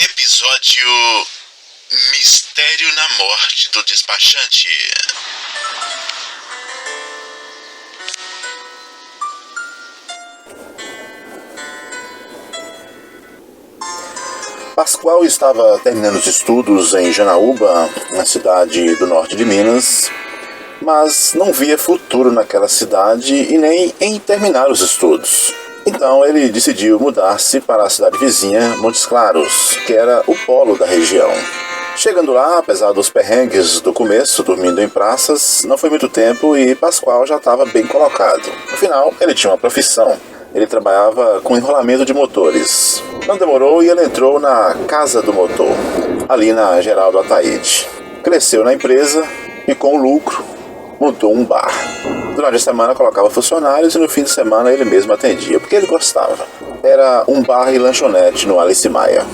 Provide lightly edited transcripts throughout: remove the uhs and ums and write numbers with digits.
Episódio Mistério na Morte do Despachante. Pascoal estava terminando os estudos em Janaúba, na cidade do norte de Minas, mas não via futuro naquela cidade e nem em terminar os estudos. Então ele decidiu mudar-se para a cidade vizinha, Montes Claros, que era o polo da região. Chegando lá, apesar dos perrengues do começo, dormindo em praças, não foi muito tempo e Pascoal já estava bem colocado. Afinal, ele tinha uma profissão. Ele trabalhava com enrolamento de motores. Não demorou e ele entrou na Casa do Motor, ali na Geraldo Ataíde. Cresceu na empresa e com o lucro montou um bar. Durante a semana colocava funcionários e no fim de semana ele mesmo atendia, porque ele gostava. Era um bar e lanchonete no Alice Maia.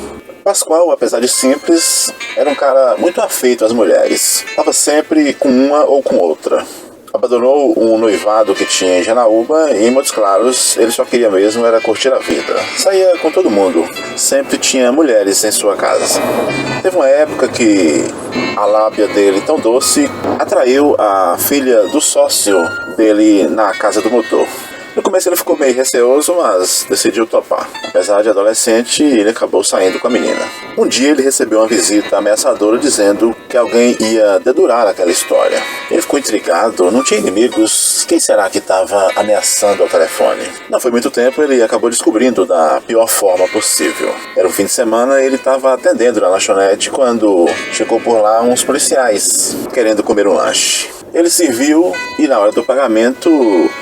Pascoal, apesar de simples, era um cara muito afeito às mulheres. Estava sempre com uma ou com outra. Abandonou um noivado que tinha em Janaúba e em Montes Claros ele só queria mesmo era curtir a vida. Saía com todo mundo. Sempre tinha mulheres em sua casa. Teve uma época que a lábia dele, tão doce, atraiu a filha do sócio dele na Casa do Motor. No começo ele ficou meio receoso, mas decidiu topar. Apesar de adolescente, ele acabou saindo com a menina. Um dia ele recebeu uma visita ameaçadora dizendo que alguém ia dedurar aquela história. Ele ficou intrigado, não tinha inimigos, quem será que estava ameaçando ao telefone? Não foi muito tempo, ele acabou descobrindo da pior forma possível. Era um fim de semana e ele estava atendendo na lanchonete quando chegou por lá uns policiais querendo comer um lanche. Ele serviu e na hora do pagamento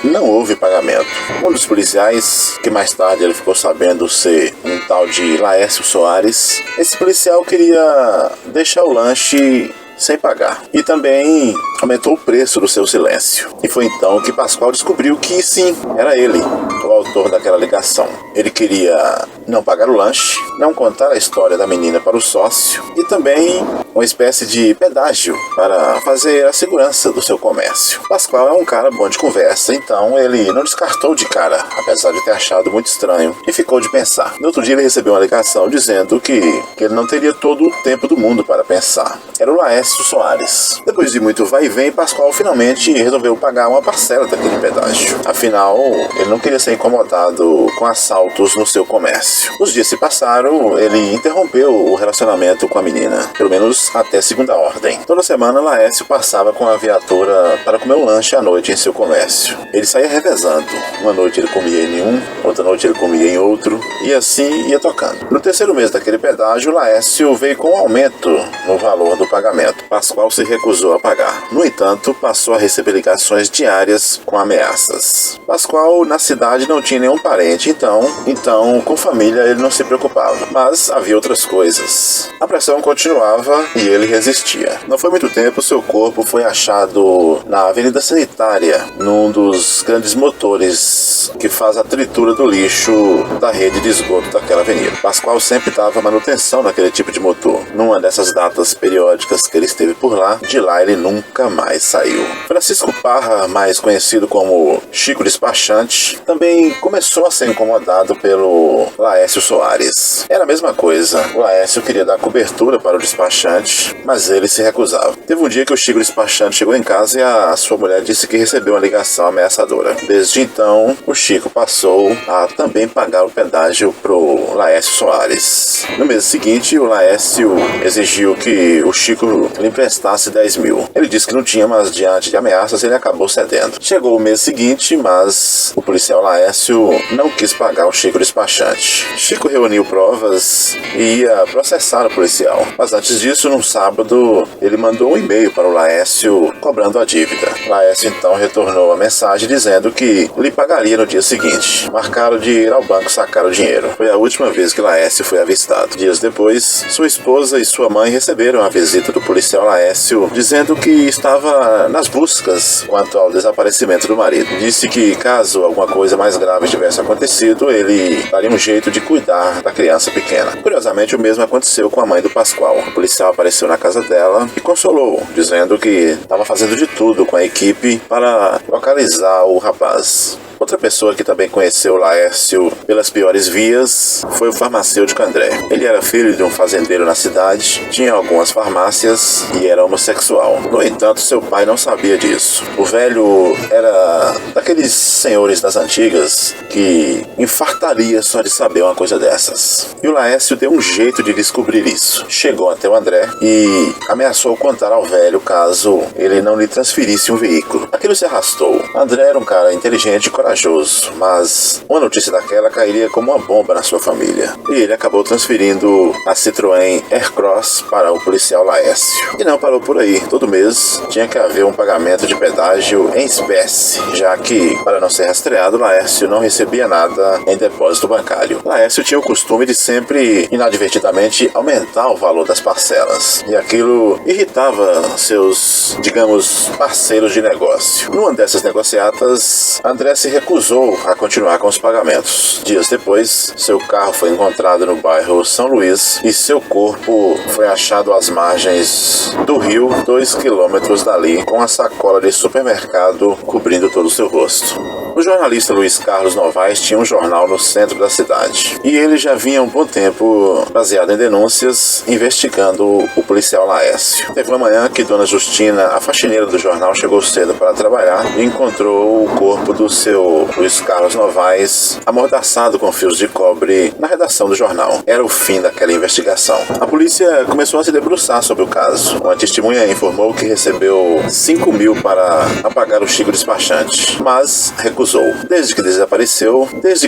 não houve pagamento. Um dos policiais, que mais tarde ele ficou sabendo ser um tal de Laércio Soares, esse policial queria deixar o lanche sem pagar. E também aumentou o preço do seu silêncio. E foi então que Pascoal descobriu que sim, era ele o autor daquela ligação. Ele queria não pagar o lanche, não contar a história da menina para o sócio e também uma espécie de pedágio para fazer a segurança do seu comércio. Pascoal é um cara bom de conversa, então ele não descartou de cara, apesar de ter achado muito estranho, e ficou de pensar. No outro dia ele recebeu uma ligação dizendo que ele não teria todo o tempo do mundo para pensar. Era o Laércio Soares. Depois de muito vai e vem, Pascoal finalmente resolveu pagar uma parcela daquele pedágio. Afinal, ele não queria ser incomodado com assaltos no seu comércio. Os dias se passaram, ele interrompeu o relacionamento com a menina, pelo menos até segunda ordem. Toda semana, Laércio passava com a viatura para comer um lanche à noite em seu comércio. Ele saía revezando. Uma noite ele comia em um, outra noite ele comia em outro, e assim ia tocando. No terceiro mês daquele pedágio, Laércio veio com um aumento no valor do pagamento. Pascoal se recusou a pagar. No entanto, passou a receber ligações diárias com ameaças. Pascoal, na cidade, não tinha nenhum parente, então com família ele não se preocupava. Mas havia outras coisas. A pressão continuava e ele resistia. Não foi muito tempo, seu corpo foi achado na Avenida Sanitária, num dos grandes motores que faz a tritura do lixo da rede de esgoto daquela avenida. Pascoal sempre dava manutenção naquele tipo de motor. Numa dessas datas periódicas que ele esteve por lá, de lá ele nunca mais saiu. Francisco Parra, mais conhecido como Chico Despachante, também começou a ser incomodado pelo Laércio Soares. Era a mesma coisa. O Laércio queria dar cobertura para o despachante, mas ele se recusava. Teve um dia que o Chico Despachante chegou em casa e a sua mulher disse que recebeu uma ligação ameaçadora. Desde então, o Chico passou a também pagar o pedágio pro Laércio Soares. No mês seguinte, o Laércio exigiu que o Chico lhe emprestasse 10 mil. Ele disse que não tinha, mas diante de ameaças ele acabou cedendo. Chegou o mês seguinte, mas o policial Laércio não quis pagar o Chico Despachante. Chico reuniu provas e ia processar o policial. Mas antes disso, num sábado, ele mandou um e-mail para o Laércio cobrando a dívida. Laércio então retornou a mensagem dizendo que lhe pagaria no dia seguinte. Marcaram de ir ao banco sacar o dinheiro. Foi a última vez que Laércio foi avistado. Dias depois, sua esposa e sua mãe receberam a visita do policial Laércio, dizendo que estava nas buscas quanto ao desaparecimento do marido. Disse que caso alguma coisa mais grave tivesse acontecido, ele daria um jeito de cuidar da criança pequena. Curiosamente, o mesmo aconteceu com a mãe do Pascoal. O policial apareceu na casa dela e consolou, dizendo que estava fazendo de tudo com a equipe para localizar o rapaz. Outra pessoa que também conheceu Laércio pelas piores vias foi o farmacêutico André. Ele era filho de um fazendeiro na cidade, tinha algumas farmácias e era homossexual. No entanto, seu pai não sabia disso. O velho era daqueles senhores das antigas que infartaria só de saber uma coisa dessas. E o Laércio deu um jeito de descobrir isso. Chegou até o André e ameaçou contar ao velho caso ele não lhe transferisse um veículo. Aquilo se arrastou. André era um cara inteligente e corajoso, mas uma notícia daquela cairia como uma bomba na sua família. E ele acabou transferindo a Citroën Aircross para o policial Laércio. E não parou por aí. Todo mês tinha que haver um pagamento de pedágio em espécie, já que, para não ser rastreado, Laércio não recebia nada em depósito bancário. Laércio tinha o costume de sempre, inadvertidamente, aumentar o valor das parcelas. E aquilo irritava seus, digamos, parceiros de negócio. Numa dessas negociatas, André se recusou a continuar com os pagamentos. Dias depois, seu carro foi encontrado no bairro São Luís e seu corpo foi achado às margens do rio, 2 quilômetros dali, com a sacola de supermercado cobrindo todo o seu rosto. O jornalista Luiz Carlos Novaes tinha um jornal no centro da cidade. E ele já vinha há um bom tempo, baseado em denúncias, investigando o policial Laércio. Teve uma manhã que Dona Justina, a faxineira do jornal, chegou cedo para trabalhar e encontrou o corpo do seu Luiz Carlos Novaes amordaçado com fios de cobre na redação do jornal. Era o fim daquela investigação. A polícia começou a se debruçar sobre o caso. Uma testemunha informou que recebeu 5 mil para apagar o Chico despachante, mas recusou. Desde que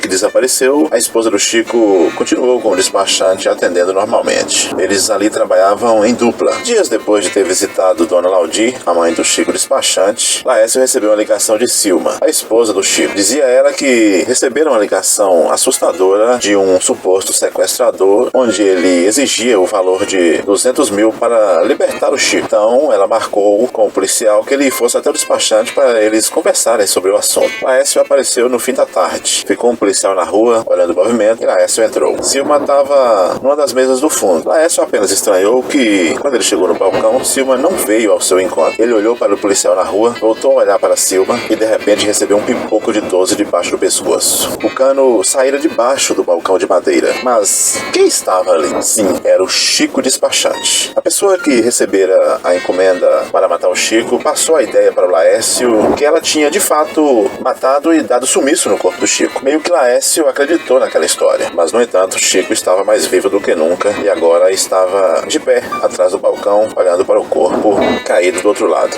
desapareceu, a esposa do Chico continuou com o despachante atendendo normalmente. Eles ali trabalhavam em dupla. Dias depois de ter visitado Dona Laudi, a mãe do Chico despachante, Laércio recebeu uma ligação de Silma, a esposa do Chico. Dizia ela que receberam uma ligação assustadora de um suposto sequestrador, onde ele exigia o valor de 200 mil para libertar o Chico. Então ela marcou com o policial que ele fosse até o despachante para eles conversarem sobre o assunto. Laércio apareceu no fim da tarde. Ficou um policial na rua, olhando o movimento, e Laércio entrou. Silma estava numa das mesas do fundo. Laércio apenas estranhou que, quando ele chegou no balcão, Silma não veio ao seu encontro. Ele olhou para o policial na rua, voltou a olhar para Silma e, de repente, recebeu um pipoco de 12 debaixo do pescoço. O cano saíra debaixo do balcão de madeira. Mas quem estava ali? Sim, era o Chico despachante. A pessoa que recebera a encomenda para matar o Chico passou a ideia para o Laércio que ela tinha, de fato, matado e dado sumiço no corpo do Chico. Meio que Laércio acreditou naquela história, mas no entanto Chico estava mais vivo do que nunca e agora estava de pé atrás do balcão, olhando para o corpo caído do outro lado.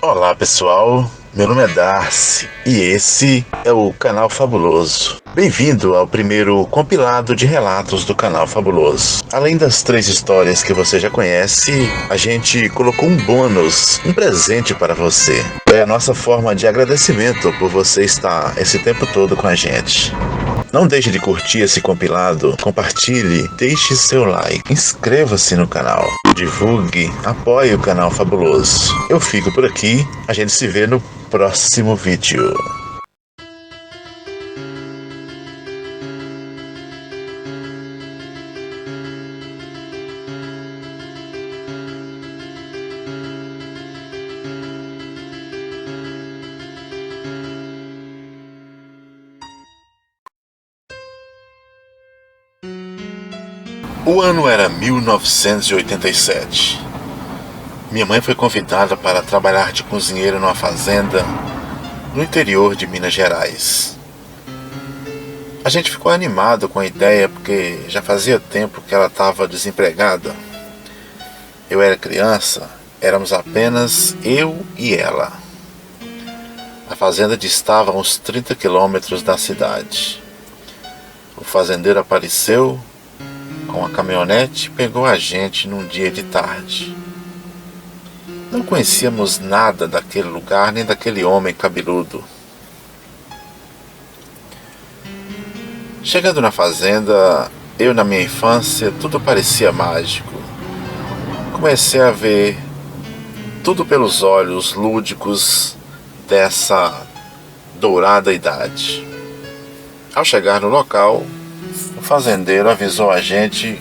Olá pessoal, meu nome é Darcy e esse é o Canal Fabuloso. Bem-vindo ao primeiro compilado de relatos do Canal Fabuloso. Além das 3 histórias que você já conhece, a gente colocou um bônus, um presente para você. É a nossa forma de agradecimento por você estar esse tempo todo com a gente. Não deixe de curtir esse compilado, compartilhe, deixe seu like, inscreva-se no canal, divulgue, apoie o Canal Fabuloso. Eu fico por aqui, a gente se vê no próximo vídeo. O ano era 1987. Minha mãe foi convidada para trabalhar de cozinheira numa fazenda no interior de Minas Gerais. A gente ficou animado com a ideia porque já fazia tempo que ela estava desempregada. Eu era criança, éramos apenas eu e ela. A fazenda distava a uns 30 quilômetros da cidade. O fazendeiro apareceu com a caminhonete e pegou a gente num dia de tarde. Não conhecíamos nada daquele lugar nem daquele homem cabeludo. Chegando na fazenda, eu na minha infância, tudo parecia mágico. Comecei a ver tudo pelos olhos lúdicos dessa dourada idade. Ao chegar no local, o fazendeiro avisou a gente,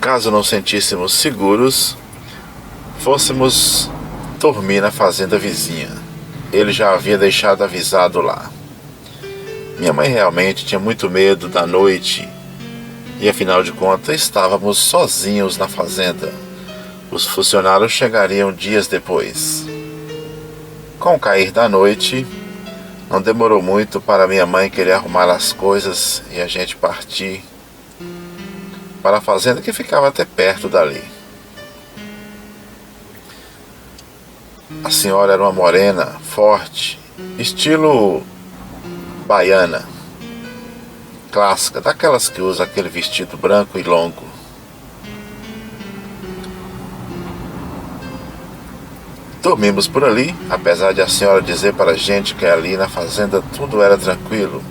caso não sentíssemos seguros, fôssemos dormi na fazenda vizinha. Ele já havia deixado avisado lá. Minha mãe realmente tinha muito medo da noite e, afinal de contas, estávamos sozinhos na fazenda. Os funcionários chegariam dias depois. Com o cair da noite, não demorou muito para minha mãe querer arrumar as coisas e a gente partir para a fazenda, que ficava até perto dali. A senhora era uma morena, forte, estilo baiana, clássica, daquelas que usa aquele vestido branco e longo. Dormimos por ali, apesar de a senhora dizer para a gente que ali na fazenda tudo era tranquilo.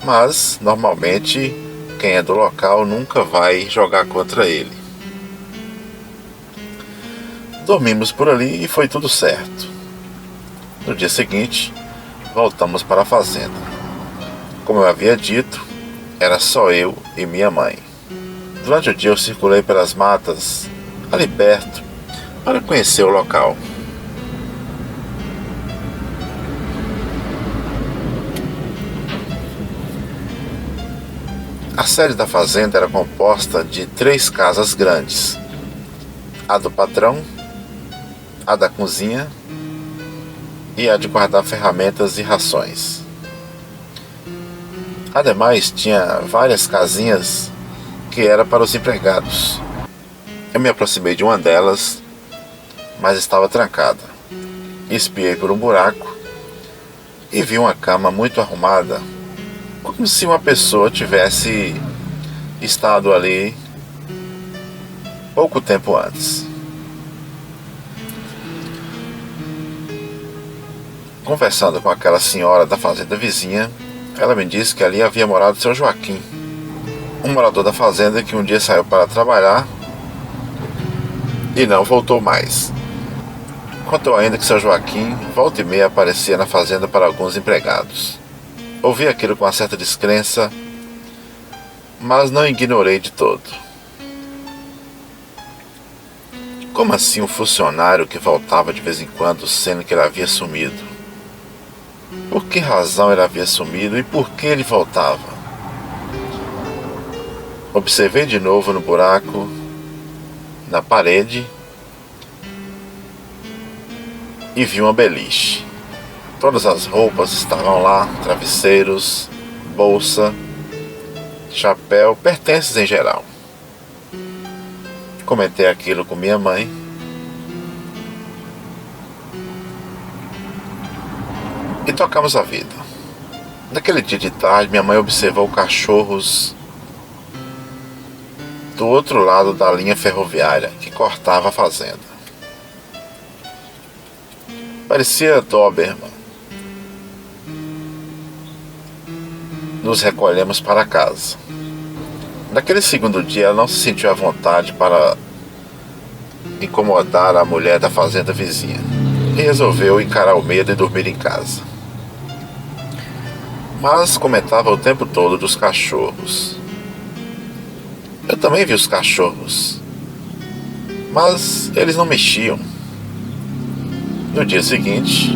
Mas, normalmente, quem é do local nunca vai jogar contra ele. Dormimos por ali e foi tudo certo. No dia seguinte, voltamos para a fazenda. Como eu havia dito, era só eu e minha mãe. Durante o dia eu circulei pelas matas, ali perto, para conhecer o local. A sede da fazenda era composta de 3 casas grandes: a do patrão, a da cozinha e a de guardar ferramentas e rações. Ademais, tinha várias casinhas que era para os empregados. Eu me aproximei de uma delas, mas estava trancada. Espiei por um buraco e vi uma cama muito arrumada, como se uma pessoa tivesse estado ali pouco tempo antes. Conversando com aquela senhora da fazenda vizinha, ela me disse que ali havia morado seu Joaquim, um morador da fazenda que um dia saiu para trabalhar e não voltou mais. Contou ainda que seu Joaquim volta e meia aparecia na fazenda para alguns empregados. Ouvi aquilo com uma certa descrença, mas não ignorei de todo. Como assim um funcionário que voltava de vez em quando, sendo que ele havia sumido? Por que razão ele havia sumido e por que ele voltava? Observei de novo no buraco, na parede, e vi uma beliche. Todas as roupas estavam lá, travesseiros, bolsa, chapéu, pertences em geral. Comentei aquilo com minha mãe. E tocamos a vida. Naquele dia de tarde, minha mãe observou cachorros do outro lado da linha ferroviária que cortava a fazenda. Parecia Doberman. Nos recolhemos para casa. Naquele segundo dia, ela não se sentiu à vontade para incomodar a mulher da fazenda vizinha e resolveu encarar o medo e dormir em casa. Mas comentava o tempo todo dos cachorros. Eu também vi os cachorros, mas eles não mexiam. No dia seguinte,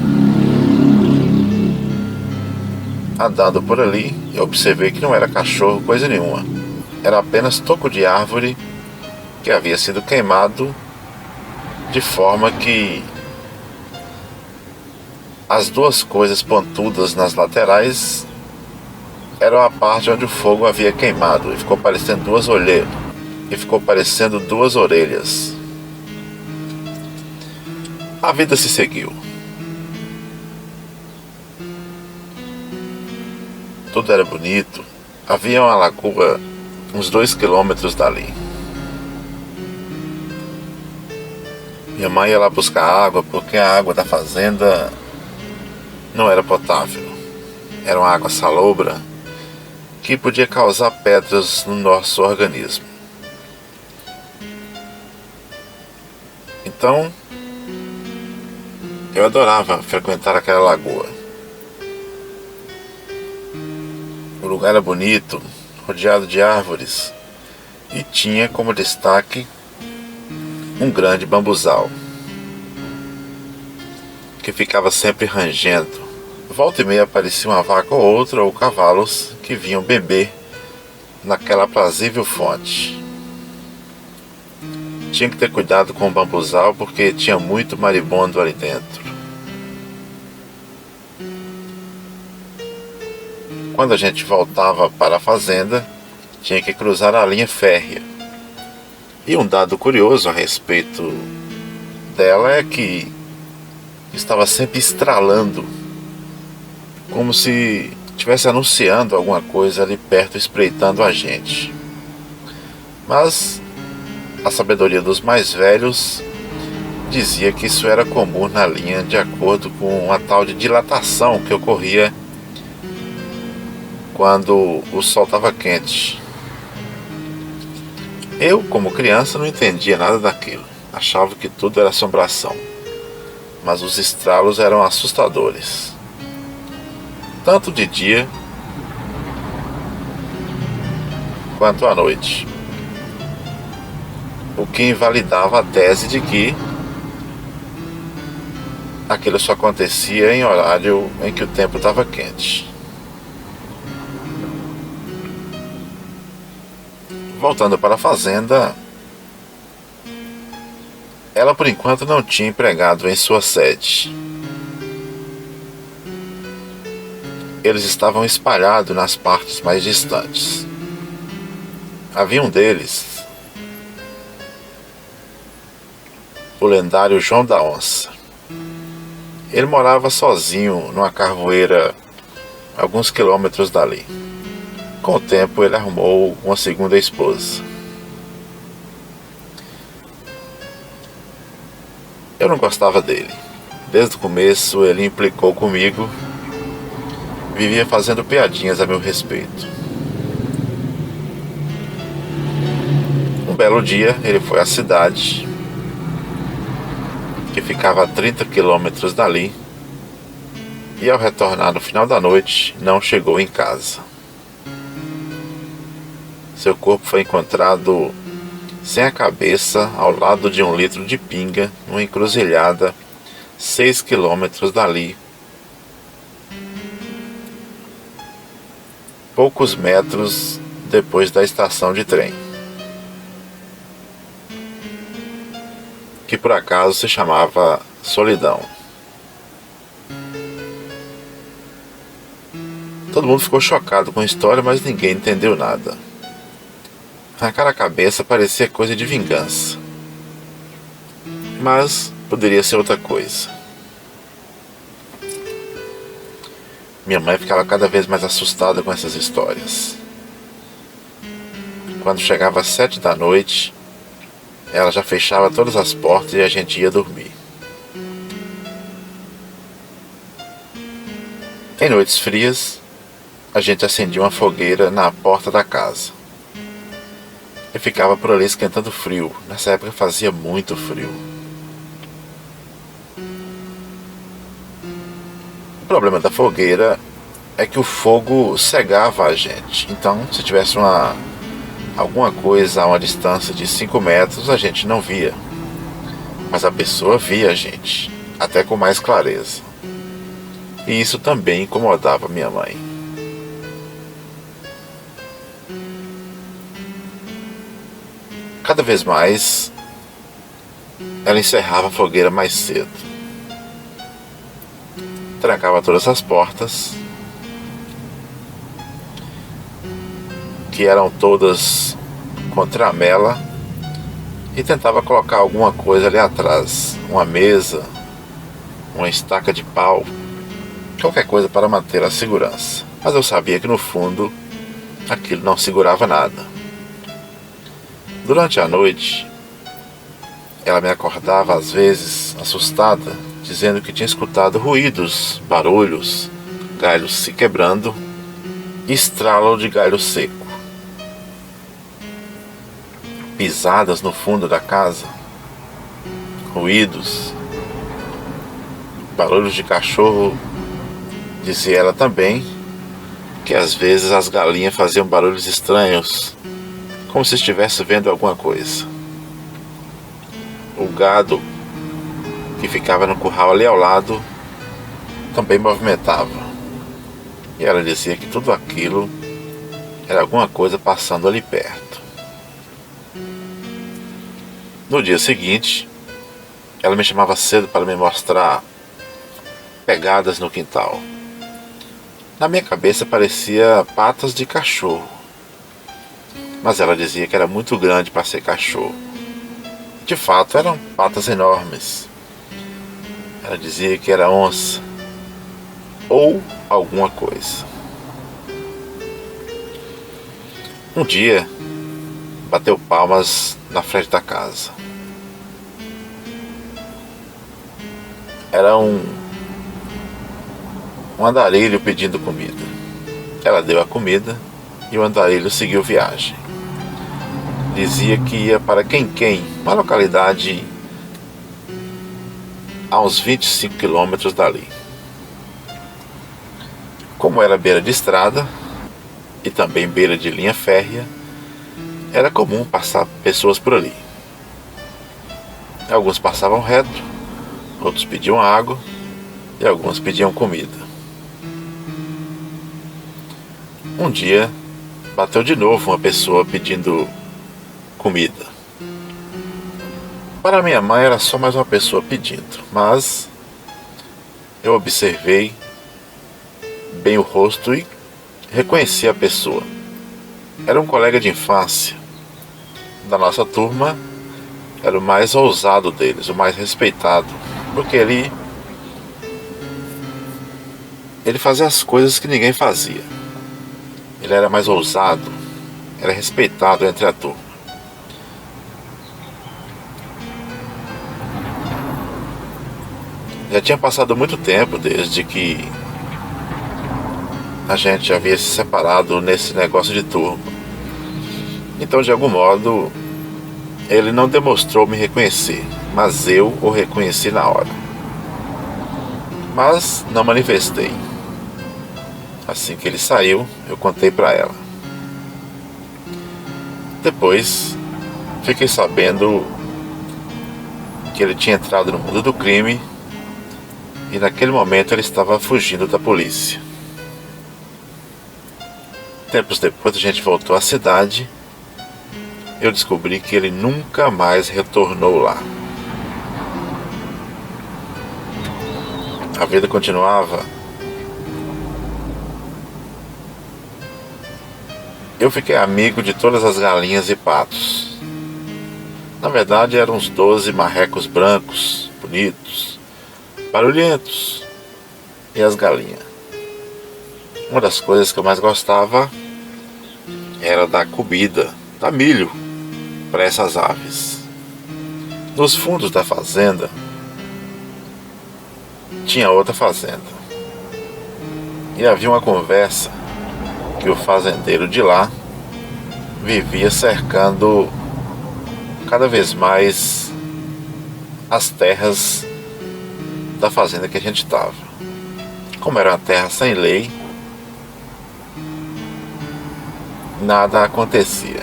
andando por ali, eu observei que não era cachorro coisa nenhuma. Era apenas toco de árvore que havia sido queimado, de forma que as duas coisas pontudas nas laterais eram a parte onde o fogo havia queimado, e ficou parecendo duas orelhas. A vida se seguiu. Tudo era bonito. Havia uma lagoa uns 2 quilômetros dali. Minha mãe ia lá buscar água, porque a água da fazenda não era potável. Era uma água salobra que podia causar pedras no nosso organismo. Então, eu adorava frequentar aquela lagoa. O lugar era bonito, rodeado de árvores, e tinha como destaque um grande bambuzal. que ficava sempre rangendo. Volta e meia aparecia uma vaca ou outra, ou cavalos que vinham beber naquela aprazível fonte. Tinha que ter cuidado com o bambuzal, porque tinha muito maribondo ali dentro. Quando a gente voltava para a fazenda, tinha que cruzar a linha férrea. E um dado curioso a respeito dela é que estava sempre estralando, como se estivesse anunciando alguma coisa ali perto, espreitando a gente. Mas a sabedoria dos mais velhos dizia que isso era comum na linha, de acordo com uma tal de dilatação que ocorria quando o sol estava quente. Eu, como criança, não entendia nada daquilo. Achava que tudo era assombração. Mas os estralos eram assustadores. Tanto de dia quanto à noite. O que invalidava a tese de que aquilo só acontecia em horário em que o tempo estava quente. Voltando para a fazenda, ela por enquanto não tinha empregado em sua sede. Eles estavam espalhados nas partes mais distantes. Havia um deles, o lendário João da Onça. Ele morava sozinho numa carvoeira alguns quilômetros dali. Com o tempo ele arrumou uma segunda esposa. Eu não gostava dele. Desde o começo ele implicou comigo, vivia fazendo piadinhas a meu respeito. Um belo dia ele foi à cidade, que ficava a 30 quilômetros dali, e ao retornar no final da noite não chegou em casa. Seu corpo foi encontrado sem a cabeça ao lado de um litro de pinga numa encruzilhada 6 quilômetros dali, poucos metros depois da estação de trem, que por acaso se chamava Solidão. Todo mundo ficou chocado com a história, mas ninguém entendeu nada. Arrancar a cabeça parecia coisa de vingança, mas poderia ser outra coisa. Minha mãe ficava cada vez mais assustada com essas histórias. Quando chegava às 7 da noite, ela já fechava todas as portas e a gente ia dormir. Em noites frias, a gente acendia uma fogueira na porta da casa. Eu ficava por ali esquentando frio. Nessa época fazia muito frio. O problema da fogueira é que o fogo cegava a gente. Então, se tivesse alguma coisa a uma distância de 5 metros, a gente não via. Mas a pessoa via a gente, até com mais clareza. E isso também incomodava minha mãe. Cada vez mais, ela encerrava a fogueira mais cedo. Trancava todas as portas, que eram todas com tramela, e tentava colocar alguma coisa ali atrás, uma mesa, uma estaca de pau, qualquer coisa para manter a segurança. Mas eu sabia que no fundo aquilo não segurava nada. Durante a noite, ela me acordava às vezes assustada, dizendo que tinha escutado ruídos, barulhos, galhos se quebrando e estralo de galho seco. Pisadas no fundo da casa, ruídos, barulhos de cachorro. Dizia ela também que às vezes as galinhas faziam barulhos estranhos, como se estivesse vendo alguma coisa. O gado que ficava no curral ali ao lado também movimentava. E ela dizia que tudo aquilo era alguma coisa passando ali perto. No dia seguinte, ela me chamava cedo para me mostrar pegadas no quintal. Na minha cabeça parecia patas de cachorro, mas ela dizia que era muito grande para ser cachorro. De fato, eram patas enormes. Ela dizia que era onça ou alguma coisa. Um dia, bateu palmas na frente da casa. Era um andarilho pedindo comida. Ela deu a comida e o andarilho seguiu viagem. Dizia que ia para Quem-Quem, uma localidade a uns 25 quilômetros dali. Como era beira de estrada e também beira de linha férrea, era comum passar pessoas por ali. Alguns passavam reto, outros pediam água e alguns pediam comida. Um dia, bateu de novo uma pessoa pedindo comida. Para minha mãe era só mais uma pessoa pedindo, mas eu observei bem o rosto e reconheci a pessoa. Era um colega de infância da nossa turma, era o mais ousado deles, o mais respeitado, porque ele fazia as coisas que ninguém fazia. Ele era mais ousado, era respeitado entre a turma. Já tinha passado muito tempo desde que a gente havia se separado nesse negócio de turma. Então, de algum modo, ele não demonstrou me reconhecer, mas eu o reconheci na hora. Mas não manifestei. Assim que ele saiu, eu contei para ela. Depois, fiquei sabendo que ele tinha entrado no mundo do crime e naquele momento ele estava fugindo da polícia. Tempos depois a gente voltou à cidade. Eu descobri que ele nunca mais retornou lá. A vida continuava. Eu fiquei amigo de todas as galinhas e patos. Na verdade eram uns 12 marrecos brancos, bonitos, barulhentos, e as galinhas. Uma das coisas que eu mais gostava era dar comida, dar milho para essas aves. Nos fundos da fazenda tinha outra fazenda. E havia uma conversa que o fazendeiro de lá vivia cercando cada vez mais as terras da fazenda que a gente estava. Como era uma terra sem lei, nada acontecia.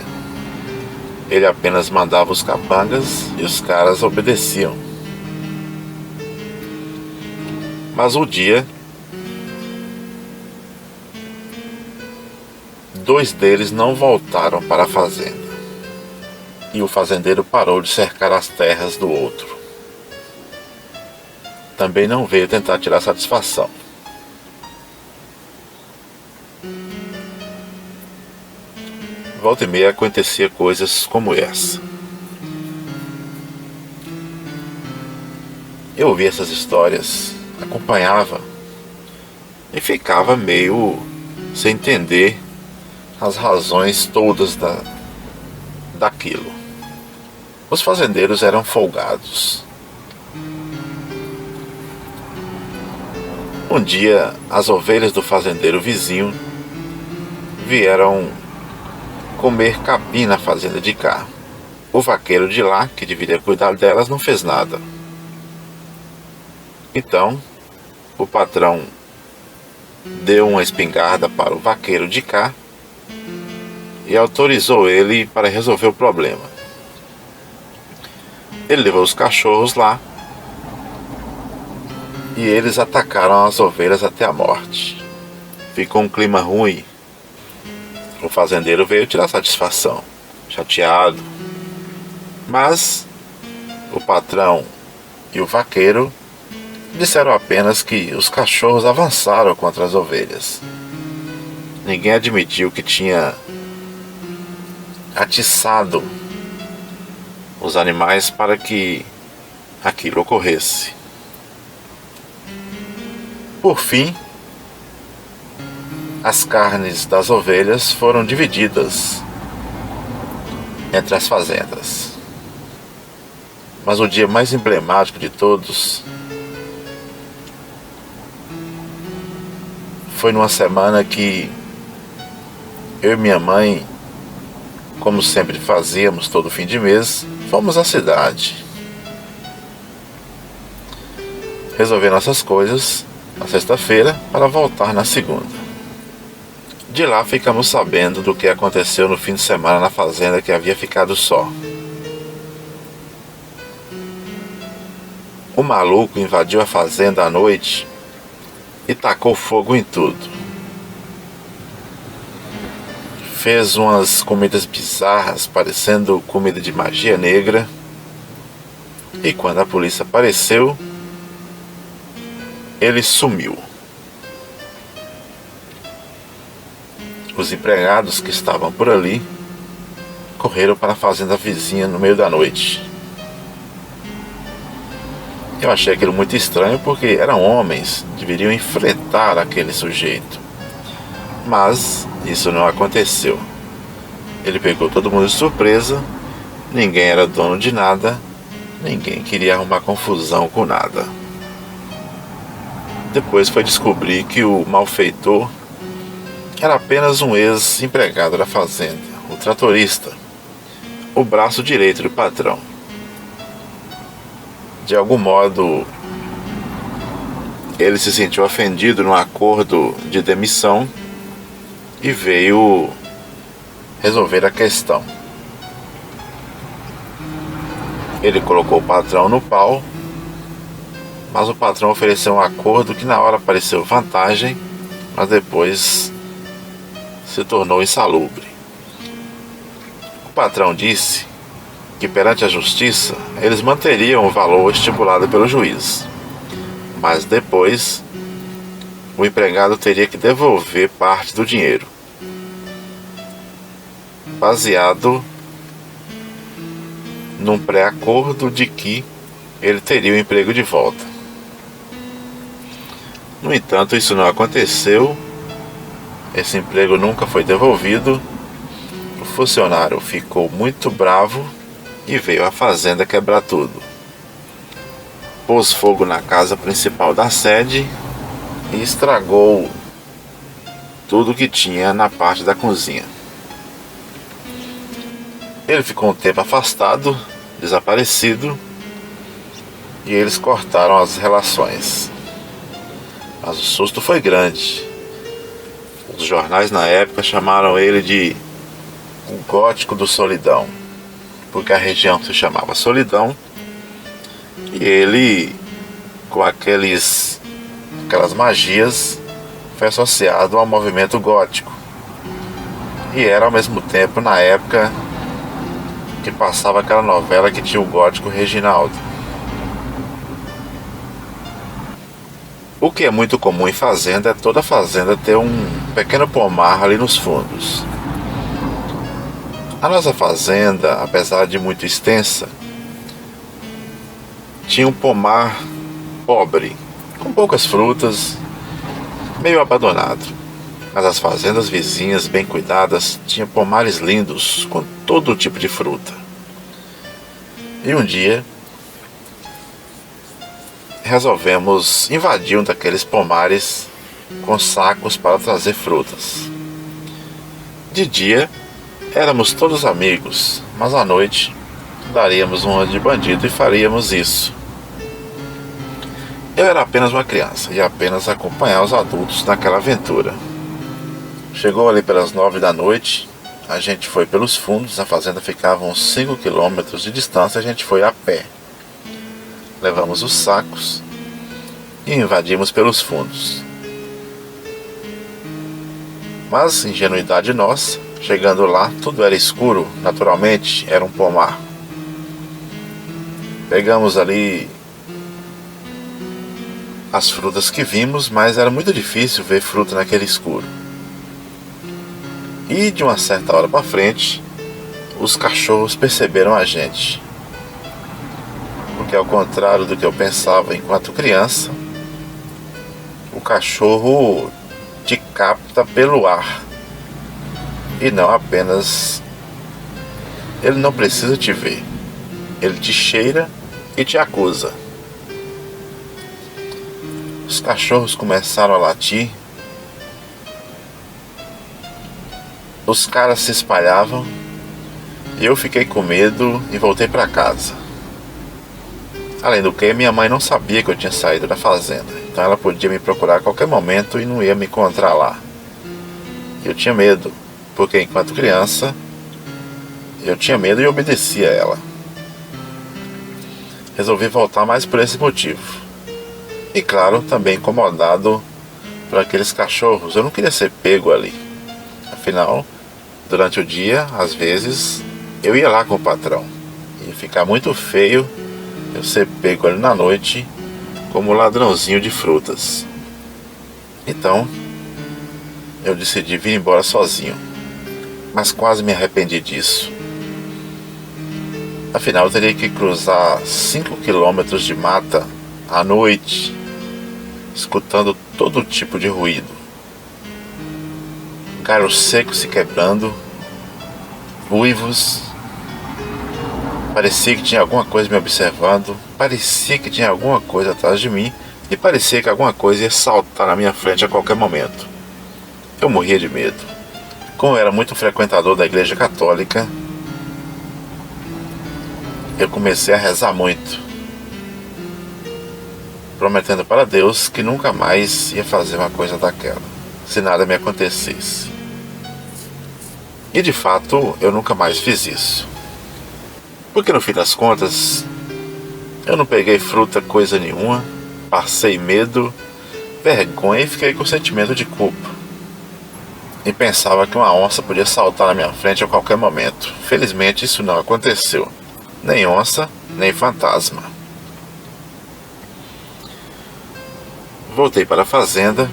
Ele apenas mandava os capangas e os caras obedeciam. Mas um dia, 2 deles não voltaram para a fazenda. E o fazendeiro parou de cercar as terras do outro. Também não veio tentar tirar satisfação. Volta e meia acontecia coisas como essa. Eu ouvia essas histórias, acompanhava e ficava meio sem entender as razões todas daquilo. Os fazendeiros eram folgados. Um dia, as ovelhas do fazendeiro vizinho vieram comer capim na fazenda de cá. O vaqueiro de lá, que deveria cuidar delas, não fez nada. Então, o patrão deu uma espingarda para o vaqueiro de cá e autorizou ele para resolver o problema. Ele levou os cachorros lá e eles atacaram as ovelhas até a morte. Ficou um clima ruim. O fazendeiro veio tirar satisfação, chateado. Mas o patrão e o vaqueiro disseram apenas que os cachorros avançaram contra as ovelhas. Ninguém admitiu que tinha atiçado os animais para que aquilo ocorresse. Por fim, as carnes das ovelhas foram divididas entre as fazendas. Mas o dia mais emblemático de todos foi numa semana que eu e minha mãe, como sempre fazíamos todo fim de mês, fomos à cidade resolver nossas coisas na sexta-feira para voltar na segunda. De lá ficamos sabendo do que aconteceu no fim de semana na fazenda que havia ficado só. O maluco invadiu a fazenda à noite e tacou fogo em tudo. Fez umas comidas bizarras, parecendo comida de magia negra. E quando a polícia apareceu, ele sumiu. Os empregados que estavam por ali correram para a fazenda vizinha no meio da noite. Eu achei aquilo muito estranho porque eram homens, deveriam enfrentar aquele sujeito. Mas isso não aconteceu. Ele pegou todo mundo de surpresa, ninguém era dono de nada, ninguém queria arrumar confusão com nada. Depois foi descobrir que o malfeitor era apenas um ex-empregado da fazenda, o tratorista, o braço direito do patrão. De algum modo, ele se sentiu ofendido no acordo de demissão e veio resolver a questão. Ele colocou o patrão no pau, mas o patrão ofereceu um acordo que na hora pareceu vantagem, mas depois se tornou insalubre. O patrão disse que perante a justiça eles manteriam o valor estipulado pelo juiz, mas depois o empregado teria que devolver parte do dinheiro, baseado num pré-acordo de que ele teria o emprego de volta. No entanto, isso não aconteceu, esse emprego nunca foi devolvido, o funcionário ficou muito bravo e veio à fazenda quebrar tudo. Pôs fogo na casa principal da sede e estragou tudo que tinha na parte da cozinha. Ele ficou um tempo afastado, desaparecido, e eles cortaram as relações. Mas o susto foi grande. Os jornais na época chamaram ele de o Gótico do Solidão, porque a região se chamava Solidão, e ele, com aquelas magias, foi associado ao movimento gótico. E era ao mesmo tempo, na época, que passava aquela novela que tinha o gótico Reginaldo. O que é muito comum em fazenda é toda fazenda ter um pequeno pomar ali nos fundos. A nossa fazenda, apesar de muito extensa, tinha um pomar pobre, com poucas frutas, meio abandonado. Mas as fazendas vizinhas, bem cuidadas, tinham pomares lindos, com todo tipo de fruta. E um dia, resolvemos invadir um daqueles pomares com sacos para trazer frutas. De dia, éramos todos amigos, mas à noite, daríamos uma de bandido e faríamos isso. Eu era apenas uma criança e apenas acompanhar os adultos naquela aventura. Chegou ali pelas 9 da noite, a gente foi pelos fundos, a fazenda ficava a uns 5 quilômetros de distância, a gente foi a pé. Levamos os sacos e invadimos pelos fundos. Mas, ingenuidade nossa, chegando lá, tudo era escuro, naturalmente era um pomar. Pegamos ali as frutas que vimos, mas era muito difícil ver fruta naquele escuro. E de uma certa hora para frente, os cachorros perceberam a gente. Porque ao contrário do que eu pensava enquanto criança, o cachorro te capta pelo ar e não apenas. Ele não precisa te ver, ele te cheira e te acusa. Os cachorros começaram a latir, os caras se espalhavam e eu fiquei com medo e voltei para casa. Além do que, minha mãe não sabia que eu tinha saído da fazenda, então ela podia me procurar a qualquer momento e não ia me encontrar lá. Eu tinha medo, porque enquanto criança, eu tinha medo e obedecia a ela. Resolvi voltar mais por esse motivo. E claro, também incomodado por aqueles cachorros. Eu não queria ser pego ali. Afinal, durante o dia, às vezes, eu ia lá com o patrão. Ia ficar muito feio eu ser pego ali na noite como ladrãozinho de frutas. Então, eu decidi vir embora sozinho. Mas quase me arrependi disso. Afinal, eu teria que cruzar 5 quilômetros de mata à noite, escutando todo tipo de ruído. Galhos secos se quebrando, uivos. Parecia que tinha alguma coisa me observando, parecia que tinha alguma coisa atrás de mim e parecia que alguma coisa ia saltar na minha frente a qualquer momento. Eu morria de medo. Como eu era muito frequentador da igreja católica, eu comecei a rezar muito, prometendo para Deus que nunca mais ia fazer uma coisa daquela, se nada me acontecesse. E de fato, eu nunca mais fiz isso. Porque no fim das contas, eu não peguei fruta coisa nenhuma, passei medo, vergonha e fiquei com sentimento de culpa. E pensava que uma onça podia saltar na minha frente a qualquer momento. Felizmente isso não aconteceu. Nem onça, nem fantasma. Voltei para a fazenda,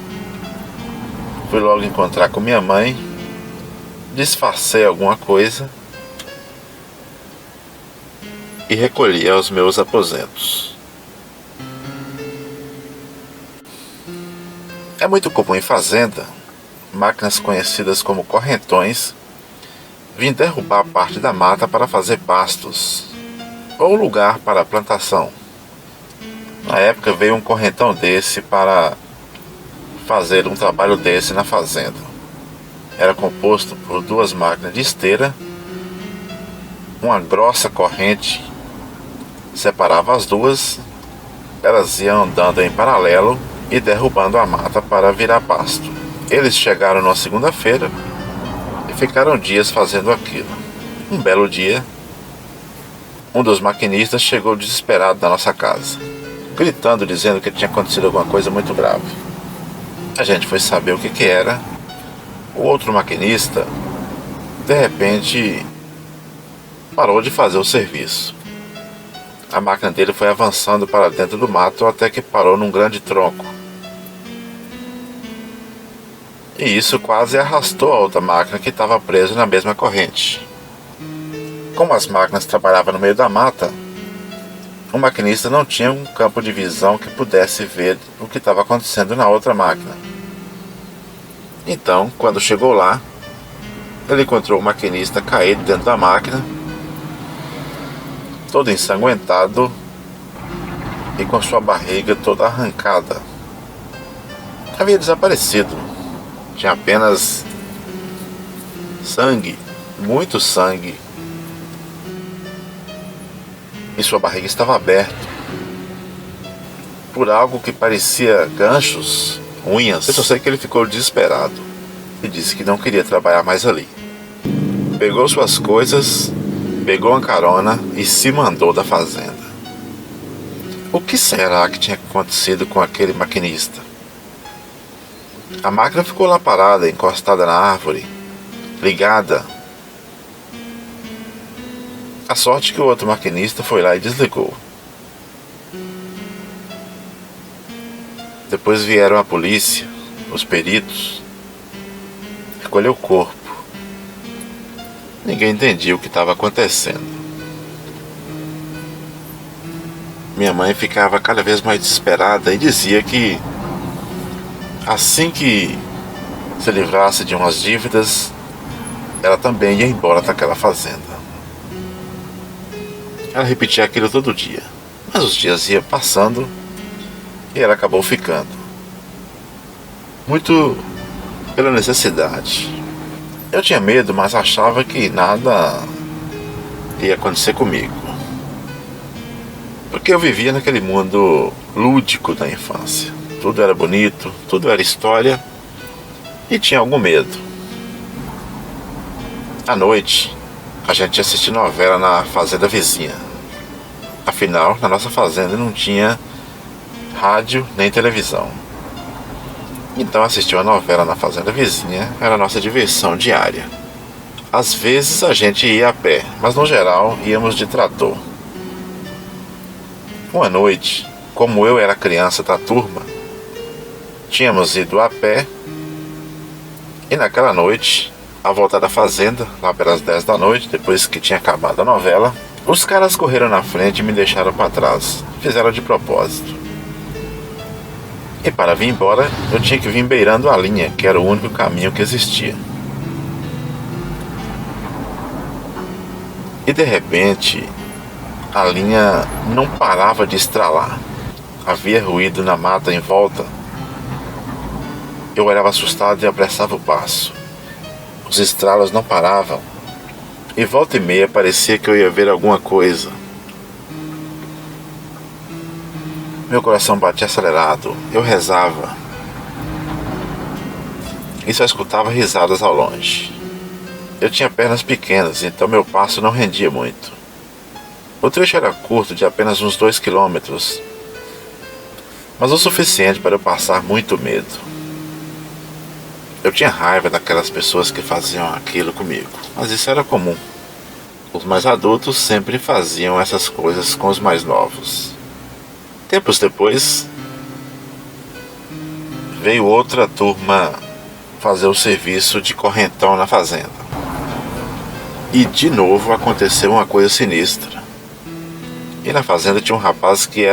fui logo encontrar com minha mãe, disfarcei alguma coisa e recolhi aos meus aposentos. É muito comum em fazenda, máquinas conhecidas como correntões vêm derrubar parte da mata para fazer pastos ou lugar para a plantação. Na época veio um correntão desse para fazer um trabalho desse na fazenda. Era composto por 2 máquinas de esteira, uma grossa corrente separava as duas, elas iam andando em paralelo e derrubando a mata para virar pasto. Eles chegaram na segunda-feira e ficaram dias fazendo aquilo. Um belo dia, um dos maquinistas chegou desesperado na nossa casa, gritando, dizendo que tinha acontecido alguma coisa muito grave. A gente foi saber o que era. O outro maquinista, de repente, parou de fazer o serviço. A máquina dele foi avançando para dentro do mato até que parou num grande tronco. E isso quase arrastou a outra máquina que estava presa na mesma corrente. Como as máquinas trabalhavam no meio da mata, o maquinista não tinha um campo de visão que pudesse ver o que estava acontecendo na outra máquina. Então, quando chegou lá, ele encontrou o maquinista caído dentro da máquina, todo ensanguentado e com sua barriga toda arrancada. Havia desaparecido. Tinha apenas sangue, muito sangue. E sua barriga estava aberta por algo que parecia ganchos, unhas. Eu só sei que ele ficou desesperado e disse que não queria trabalhar mais ali. Pegou suas coisas, pegou uma carona e se mandou da fazenda. O que será que tinha acontecido com aquele maquinista? A máquina ficou lá parada, encostada na árvore, ligada. A sorte que o outro maquinista foi lá e desligou. Depois vieram a polícia, os peritos, recolheu o corpo. Ninguém entendia o que estava acontecendo. Minha mãe ficava cada vez mais desesperada e dizia que assim que se livrasse de umas dívidas, ela também ia embora daquela fazenda. Ela repetia aquilo todo dia, mas os dias iam passando e ela acabou ficando. Muito pela necessidade. Eu tinha medo, mas achava que nada ia acontecer comigo. Porque eu vivia naquele mundo lúdico da infância. Tudo era bonito, tudo era história e tinha algum medo. À noite, a gente ia assistir novela na fazenda vizinha. Afinal, na nossa fazenda não tinha rádio nem televisão. Então assistir uma novela na fazenda vizinha era a nossa diversão diária. Às vezes a gente ia a pé, mas no geral íamos de trator. Uma noite, como eu era criança da turma, tínhamos ido a pé e naquela noite, à volta da fazenda, lá pelas 10 da noite, depois que tinha acabado a novela, os caras correram na frente e me deixaram para trás. Fizeram de propósito. E para vir embora, eu tinha que vir beirando a linha, que era o único caminho que existia. E de repente, a linha não parava de estralar. Havia ruído na mata em volta. Eu olhava assustado e apressava o passo. Os estralos não paravam. E volta e meia parecia que eu ia ver alguma coisa. Meu coração batia acelerado. Eu rezava. E só escutava risadas ao longe. Eu tinha pernas pequenas, então meu passo não rendia muito. O trecho era curto, de apenas uns 2 quilômetros, mas o suficiente para eu passar muito medo. Eu tinha raiva daquelas pessoas que faziam aquilo comigo, mas isso era comum. Os mais adultos sempre faziam essas coisas com os mais novos. Tempos depois, veio outra turma fazer o serviço de correntão na fazenda. E de novo aconteceu uma coisa sinistra. E na fazenda tinha um rapaz que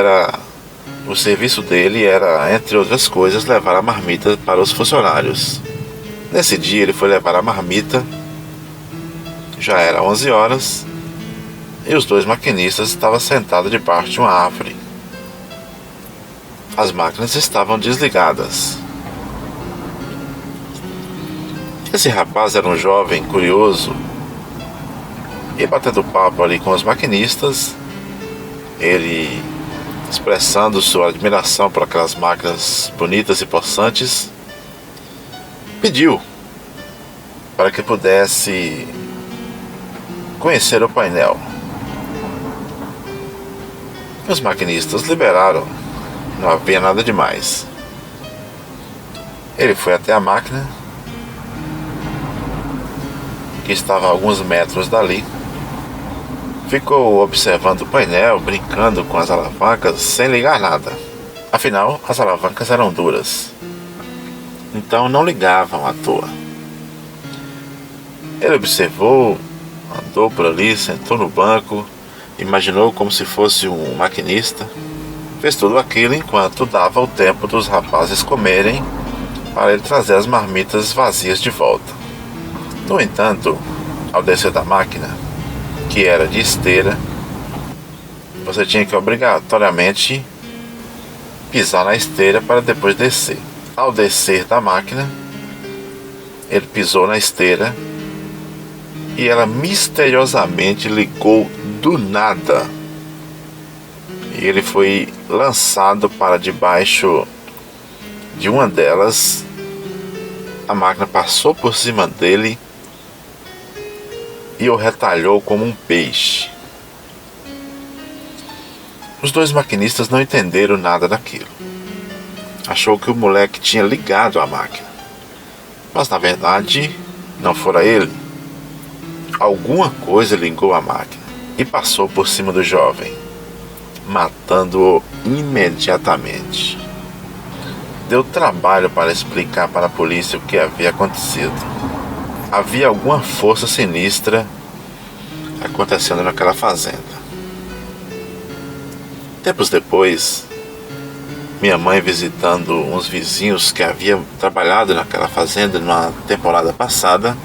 o serviço dele era, entre outras coisas, levar a marmita para os funcionários. Nesse dia ele foi levar a marmita, já era 11 horas, e os 2 maquinistas estavam sentados debaixo de uma árvore. As máquinas estavam desligadas. Esse rapaz era um jovem curioso, e batendo papo ali com os maquinistas, ele, expressando sua admiração por aquelas máquinas bonitas e possantes, pediu para que pudesse conhecer o painel. Os maquinistas liberaram, não havia nada demais. Ele foi até a máquina, que estava a alguns metros dali. Ficou observando o painel, brincando com as alavancas, sem ligar nada. Afinal, as alavancas eram duras, então não ligavam à toa. Ele observou, andou por ali, sentou no banco, imaginou como se fosse um maquinista. Fez tudo aquilo enquanto dava o tempo dos rapazes comerem, para ele trazer as marmitas vazias de volta. No entanto, ao descer da máquina, que era de esteira, você tinha que obrigatoriamente pisar na esteira para depois descer. Ao descer da máquina, ele pisou na esteira e ela misteriosamente ligou do nada. E ele foi lançado para debaixo de uma delas. A máquina passou por cima dele e o retalhou como um peixe. Os dois maquinistas não entenderam nada daquilo. Achou que o moleque tinha ligado a máquina, mas na verdade não fora ele. Alguma coisa ligou a máquina e passou por cima do jovem, matando-o imediatamente. Deu trabalho para explicar para a polícia o que havia acontecido. Havia alguma força sinistra acontecendo naquela fazenda. Tempos depois, minha mãe, visitando uns vizinhos que haviam trabalhado naquela fazenda na temporada passada,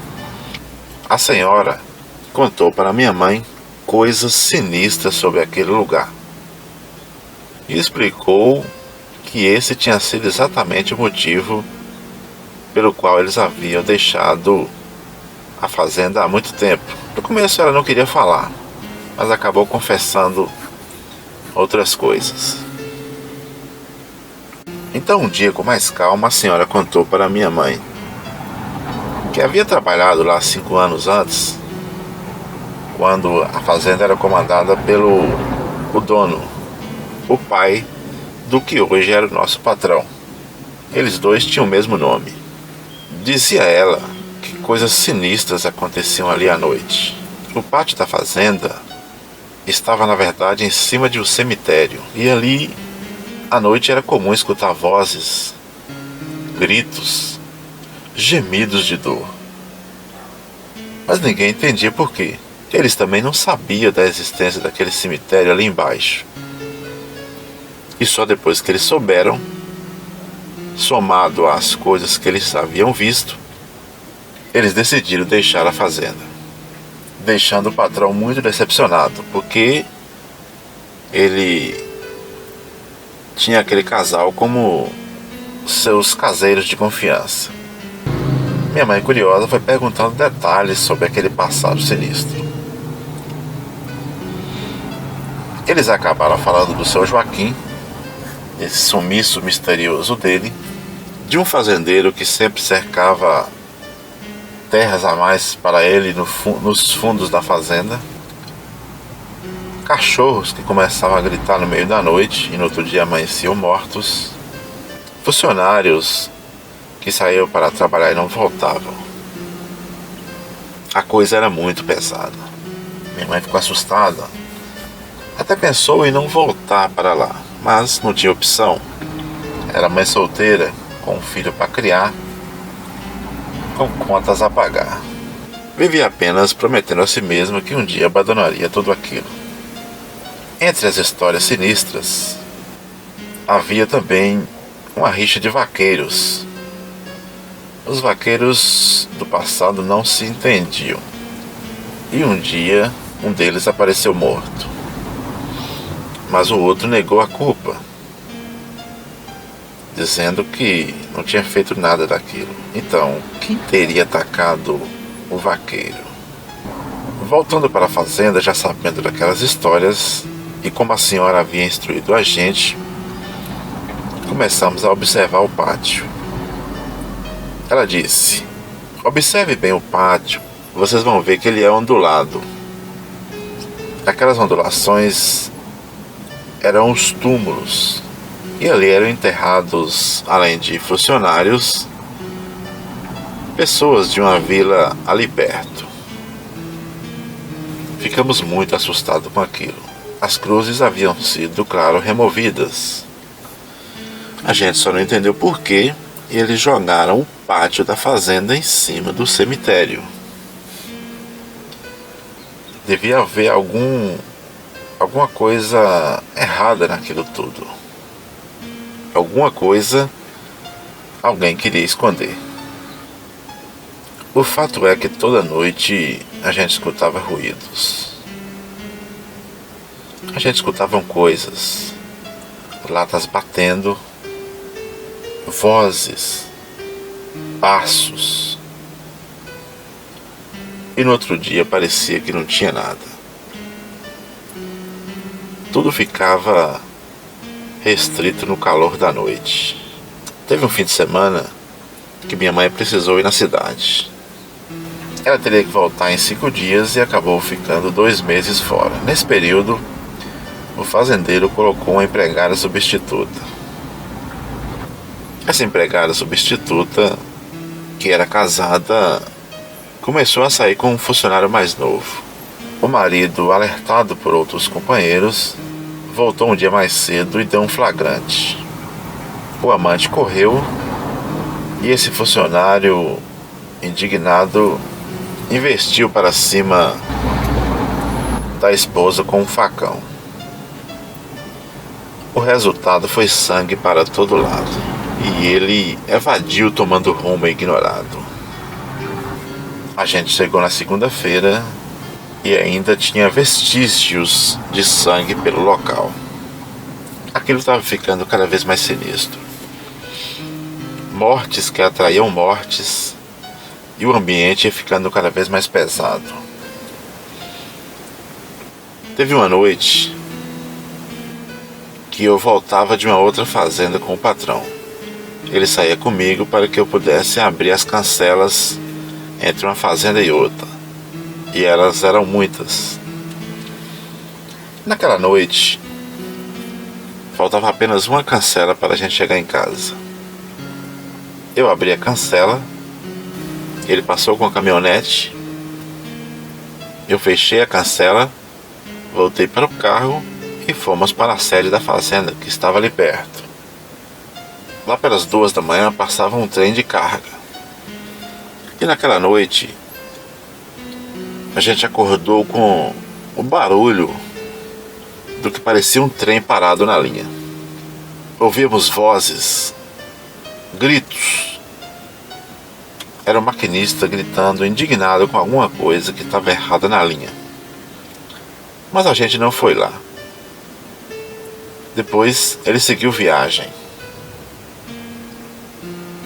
a senhora contou para minha mãe coisas sinistras sobre aquele lugar e explicou que esse tinha sido exatamente o motivo pelo qual eles haviam deixado a fazenda há muito tempo. No começo ela não queria falar, mas acabou confessando outras coisas. Então um dia, com mais calma, a senhora contou para minha mãe que havia trabalhado lá 5 anos antes, quando a fazenda era comandada pelo dono, o pai do que hoje era o nosso patrão. Eles dois tinham o mesmo nome. Dizia ela que coisas sinistras aconteciam ali à noite. O pátio da fazenda estava, na verdade, em cima de um cemitério, e ali à noite era comum escutar vozes, gritos, gemidos de dor. Mas ninguém entendia por quê. Eles também não sabiam da existência daquele cemitério ali embaixo. E só depois que eles souberam, somado às coisas que eles haviam visto, eles decidiram deixar a fazenda, deixando o patrão muito decepcionado, porque ele tinha aquele casal como seus caseiros de confiança. Minha mãe, curiosa, foi perguntando detalhes sobre aquele passado sinistro. Eles acabaram falando do seu Joaquim, esse sumiço misterioso dele, de um fazendeiro que sempre cercava terras a mais para ele nos fundos da fazenda, cachorros que começavam a gritar no meio da noite e no outro dia amanheciam mortos, funcionários que saíam para trabalhar e não voltavam. A coisa era muito pesada. Minha mãe ficou assustada, até pensou em não voltar para lá, mas não tinha opção. Era mãe solteira, com um filho para criar, com contas a pagar. Vivia apenas prometendo a si mesma que um dia abandonaria tudo aquilo. Entre as histórias sinistras, havia também uma rixa de vaqueiros. Os vaqueiros do passado não se entendiam, e um dia um deles apareceu morto, mas o outro negou a culpa, dizendo que não tinha feito nada daquilo. Então, quem teria atacado o vaqueiro? Voltando para a fazenda, já sabendo daquelas histórias, e como a senhora havia instruído a gente, começamos a observar o pátio. Ela disse: observe bem o pátio, vocês vão ver que ele é ondulado. Aquelas ondulações eram os túmulos, e ali eram enterrados, além de funcionários, pessoas de uma vila ali perto. Ficamos muito assustados com aquilo. As cruzes haviam sido, claro, removidas. A gente só não entendeu por quê, e eles jogaram o pátio da fazenda em cima do cemitério. Devia haver alguma coisa errada naquilo tudo. Alguma coisa alguém queria esconder. O fato é que toda noite a gente escutava ruídos. A gente escutava coisas, latas batendo, vozes, passos. E no outro dia parecia que não tinha nada. Tudo ficava restrito no calor da noite. Teve um fim de semana que minha mãe precisou ir na cidade. Ela teria que voltar em 5 dias e acabou ficando 2 meses fora. Nesse período, o fazendeiro colocou uma empregada substituta. Essa empregada substituta, que era casada, começou a sair com um funcionário mais novo. O marido, alertado por outros companheiros, voltou um dia mais cedo e deu um flagrante. O amante correu e esse funcionário, indignado, investiu para cima da esposa com um facão. O resultado foi sangue para todo lado e ele evadiu tomando rumo ignorado. A gente chegou na segunda-feira e ainda tinha vestígios de sangue pelo local. Aquilo estava ficando cada vez mais sinistro. Mortes que atraíam mortes e o ambiente ia ficando cada vez mais pesado. Teve uma noite que eu voltava de uma outra fazenda com o patrão. Ele saía comigo para que eu pudesse abrir as cancelas entre uma fazenda e outra. E elas eram muitas. Naquela noite, faltava apenas uma cancela para a gente chegar em casa. Eu abri a cancela, ele passou com a caminhonete, eu fechei a cancela, voltei para o carro e fomos para a sede da fazenda, que estava ali perto. Lá pelas 2 da manhã passava um trem de carga. E naquela noite, a gente acordou com o barulho do que parecia um trem parado na linha. Ouvíamos vozes, gritos. Era o maquinista gritando, indignado com alguma coisa que estava errada na linha. Mas a gente não foi lá. Depois ele seguiu viagem.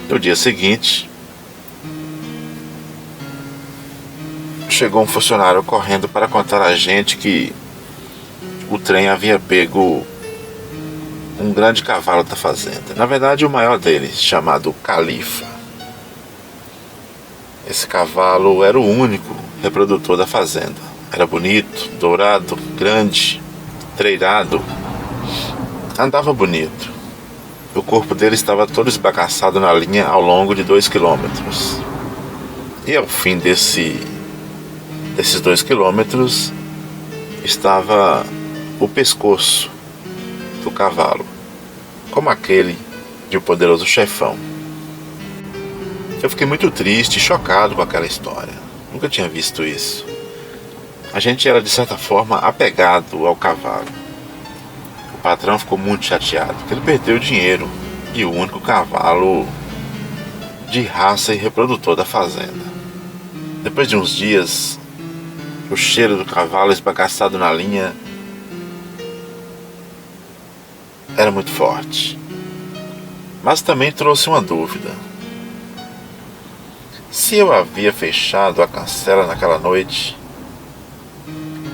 No dia seguinte, chegou um funcionário correndo para contar a gente que o trem havia pego um grande cavalo da fazenda. Na verdade, o maior deles, chamado Califa. Esse cavalo era o único reprodutor da fazenda. Era bonito, dourado, grande, treirado. Andava bonito. O corpo dele estava todo esbagaçado na linha ao longo de 2 quilômetros. E ao fim desses 2 quilômetros estava o pescoço do cavalo, como aquele de O Poderoso Chefão. Eu fiquei muito triste e chocado com aquela história. Nunca tinha visto isso. A gente era de certa forma apegado ao cavalo. O patrão ficou muito chateado porque ele perdeu o dinheiro e o único cavalo de raça e reprodutor da fazenda. Depois de uns dias, o cheiro do cavalo esbagaçado na linha era muito forte. Mas também trouxe uma dúvida. Se eu havia fechado a cancela naquela noite,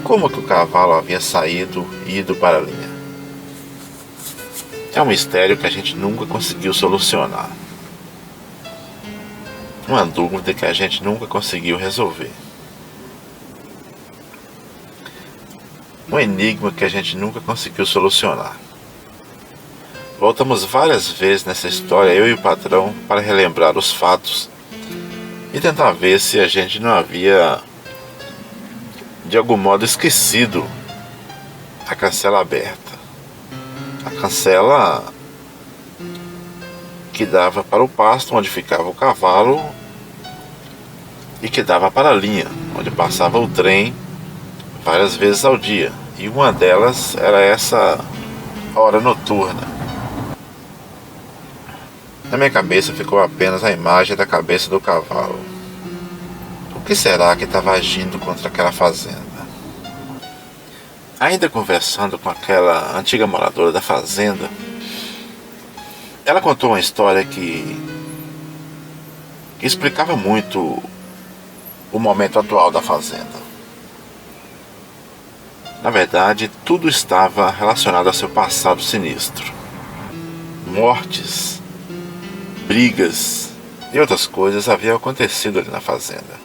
como que o cavalo havia saído e ido para a linha? É um mistério que a gente nunca conseguiu solucionar. Uma dúvida que a gente nunca conseguiu resolver. Um enigma que a gente nunca conseguiu solucionar. Voltamos várias vezes nessa história, eu e o patrão, para relembrar os fatos e tentar ver se a gente não havia, de algum modo, esquecido a cancela aberta. A cancela que dava para o pasto, onde ficava o cavalo, e que dava para a linha, onde passava o trem várias vezes ao dia. E uma delas era essa hora noturna. Na minha cabeça ficou apenas a imagem da cabeça do cavalo. O que será que estava agindo contra aquela fazenda? Ainda conversando com aquela antiga moradora da fazenda, ela contou uma história que explicava muito o momento atual da fazenda. Na verdade, tudo estava relacionado ao seu passado sinistro. Mortes, brigas e outras coisas haviam acontecido ali na fazenda.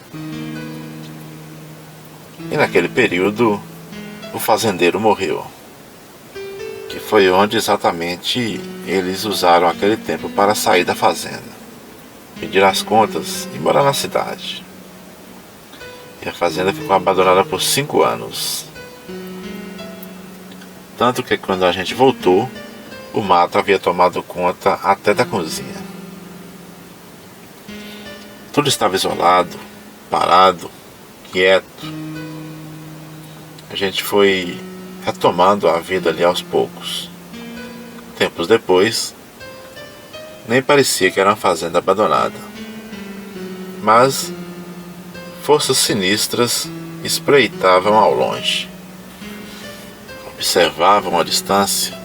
E naquele período, o fazendeiro morreu. que foi onde exatamente eles usaram aquele tempo para sair da fazenda, pedir as contas e morar na cidade. E a fazenda ficou abandonada por 5 anos. Tanto que quando a gente voltou, o mato havia tomado conta até da cozinha. Tudo estava isolado, parado, quieto. A gente foi retomando a vida ali aos poucos. Tempos depois, nem parecia que era uma fazenda abandonada. Mas forças sinistras espreitavam ao longe. Observavam à distância,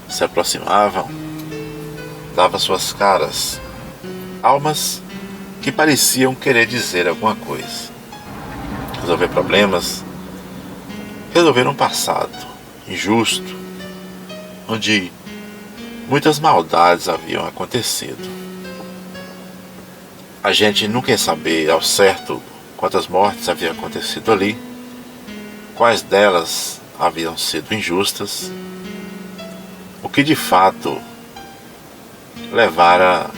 se aproximavam, davam suas caras, almas que pareciam querer dizer alguma coisa, resolver problemas, resolver um passado injusto, onde muitas maldades haviam acontecido. A gente nunca ia saber ao certo quantas mortes haviam acontecido ali, quais delas haviam sido injustas, o que de fato levara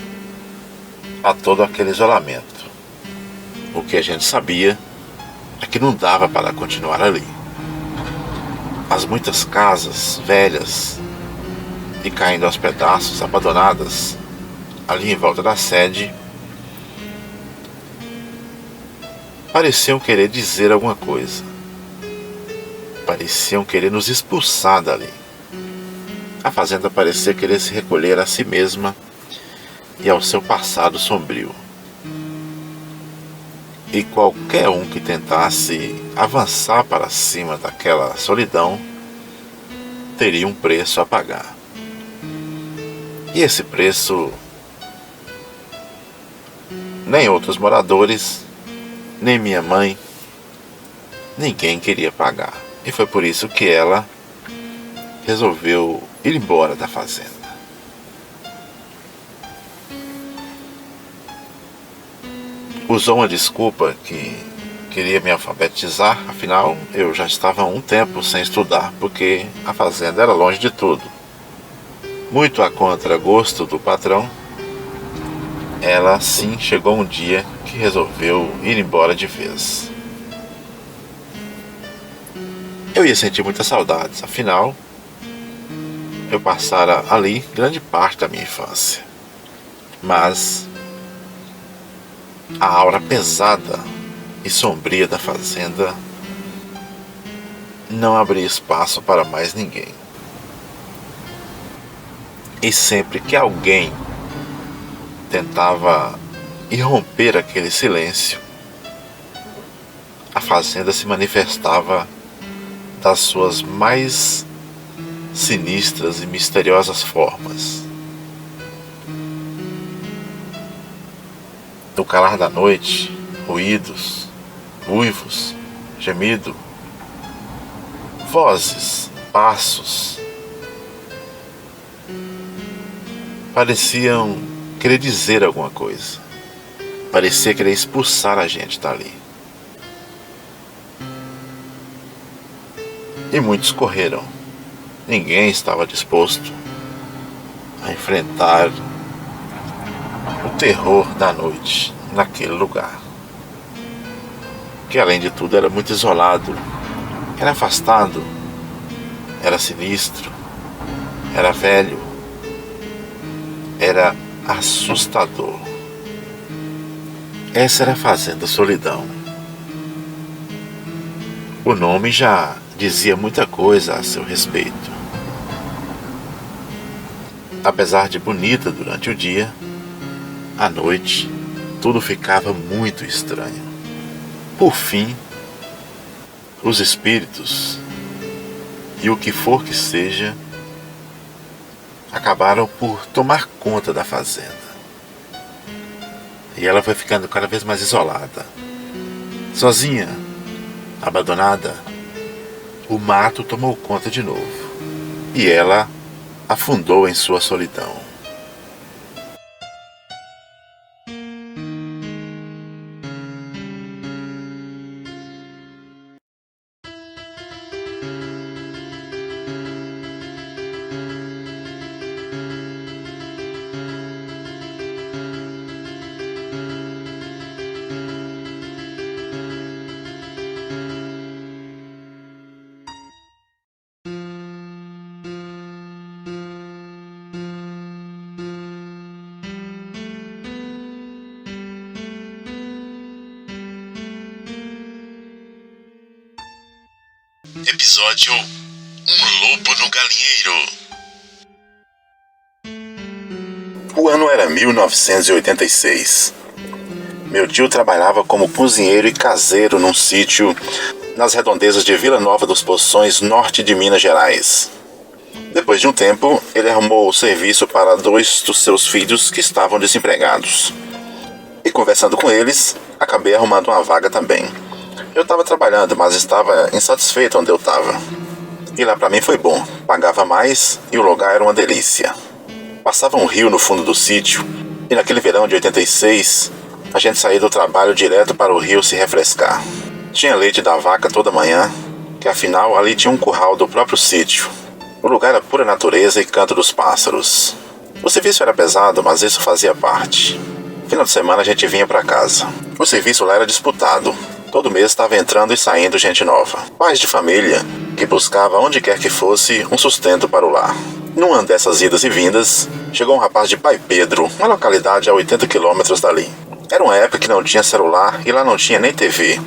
a todo aquele isolamento. O que a gente sabia é que não dava para continuar ali. As muitas casas velhas e caindo aos pedaços, abandonadas, ali em volta da sede, pareciam querer dizer alguma coisa. Pareciam querer nos expulsar dali. A fazenda parecia querer se recolher a si mesma e ao seu passado sombrio. E qualquer um que tentasse avançar para cima daquela solidão teria um preço a pagar. E esse preço nem outros moradores, nem minha mãe, ninguém queria pagar. E foi por isso que ela resolveu ir embora da fazenda. Usou uma desculpa que queria me alfabetizar, afinal eu já estava há um tempo sem estudar, porque a fazenda era longe de tudo. Muito a contragosto do patrão, ela sim chegou um dia que resolveu ir embora de vez. Eu ia sentir muitas saudades, afinal eu passara ali grande parte da minha infância. Mas a aura pesada e sombria da fazenda não abria espaço para mais ninguém. E sempre que alguém tentava irromper aquele silêncio, a fazenda se manifestava das suas mais sinistras e misteriosas formas. No calar da noite, ruídos, uivos, gemido, vozes, passos, pareciam querer dizer alguma coisa. Parecia querer expulsar a gente dali. E muitos correram. Ninguém estava disposto a enfrentar o terror da noite naquele lugar, que além de tudo era muito isolado, era afastado, era sinistro, era velho, era assustador. Essa era a Fazenda Solidão. O nome já dizia muita coisa a seu respeito. Apesar de bonita durante o dia, à noite tudo ficava muito estranho. Por fim, os espíritos e o que for que seja acabaram por tomar conta da fazenda. E ela foi ficando cada vez mais isolada, sozinha, abandonada. O mato tomou conta de novo e ela afundou em sua solidão. Episódio Um Lobo no Galinheiro. O ano era 1986. Meu tio trabalhava como cozinheiro e caseiro num sítio nas redondezas de Vila Nova dos Poções, norte de Minas Gerais. Depois de um tempo, ele arrumou o serviço para 2 dos seus filhos que estavam desempregados. E conversando com eles, acabei arrumando uma vaga também. Eu estava trabalhando, mas estava insatisfeito onde eu estava. E lá para mim foi bom, pagava mais e o lugar era uma delícia. Passava um rio no fundo do sítio e naquele verão de 86, a gente saía do trabalho direto para o rio se refrescar. Tinha leite da vaca toda manhã, que afinal ali tinha um curral do próprio sítio. O lugar era pura natureza e canto dos pássaros. O serviço era pesado, mas isso fazia parte. Final de semana a gente vinha para casa. O serviço lá era disputado. Todo mês estava entrando e saindo gente nova. Pais de família que buscava onde quer que fosse um sustento para o lar. Numa dessas idas e vindas, chegou um rapaz de Pai Pedro, uma localidade a 80 quilômetros dali. Era uma época que não tinha celular e lá não tinha nem TV.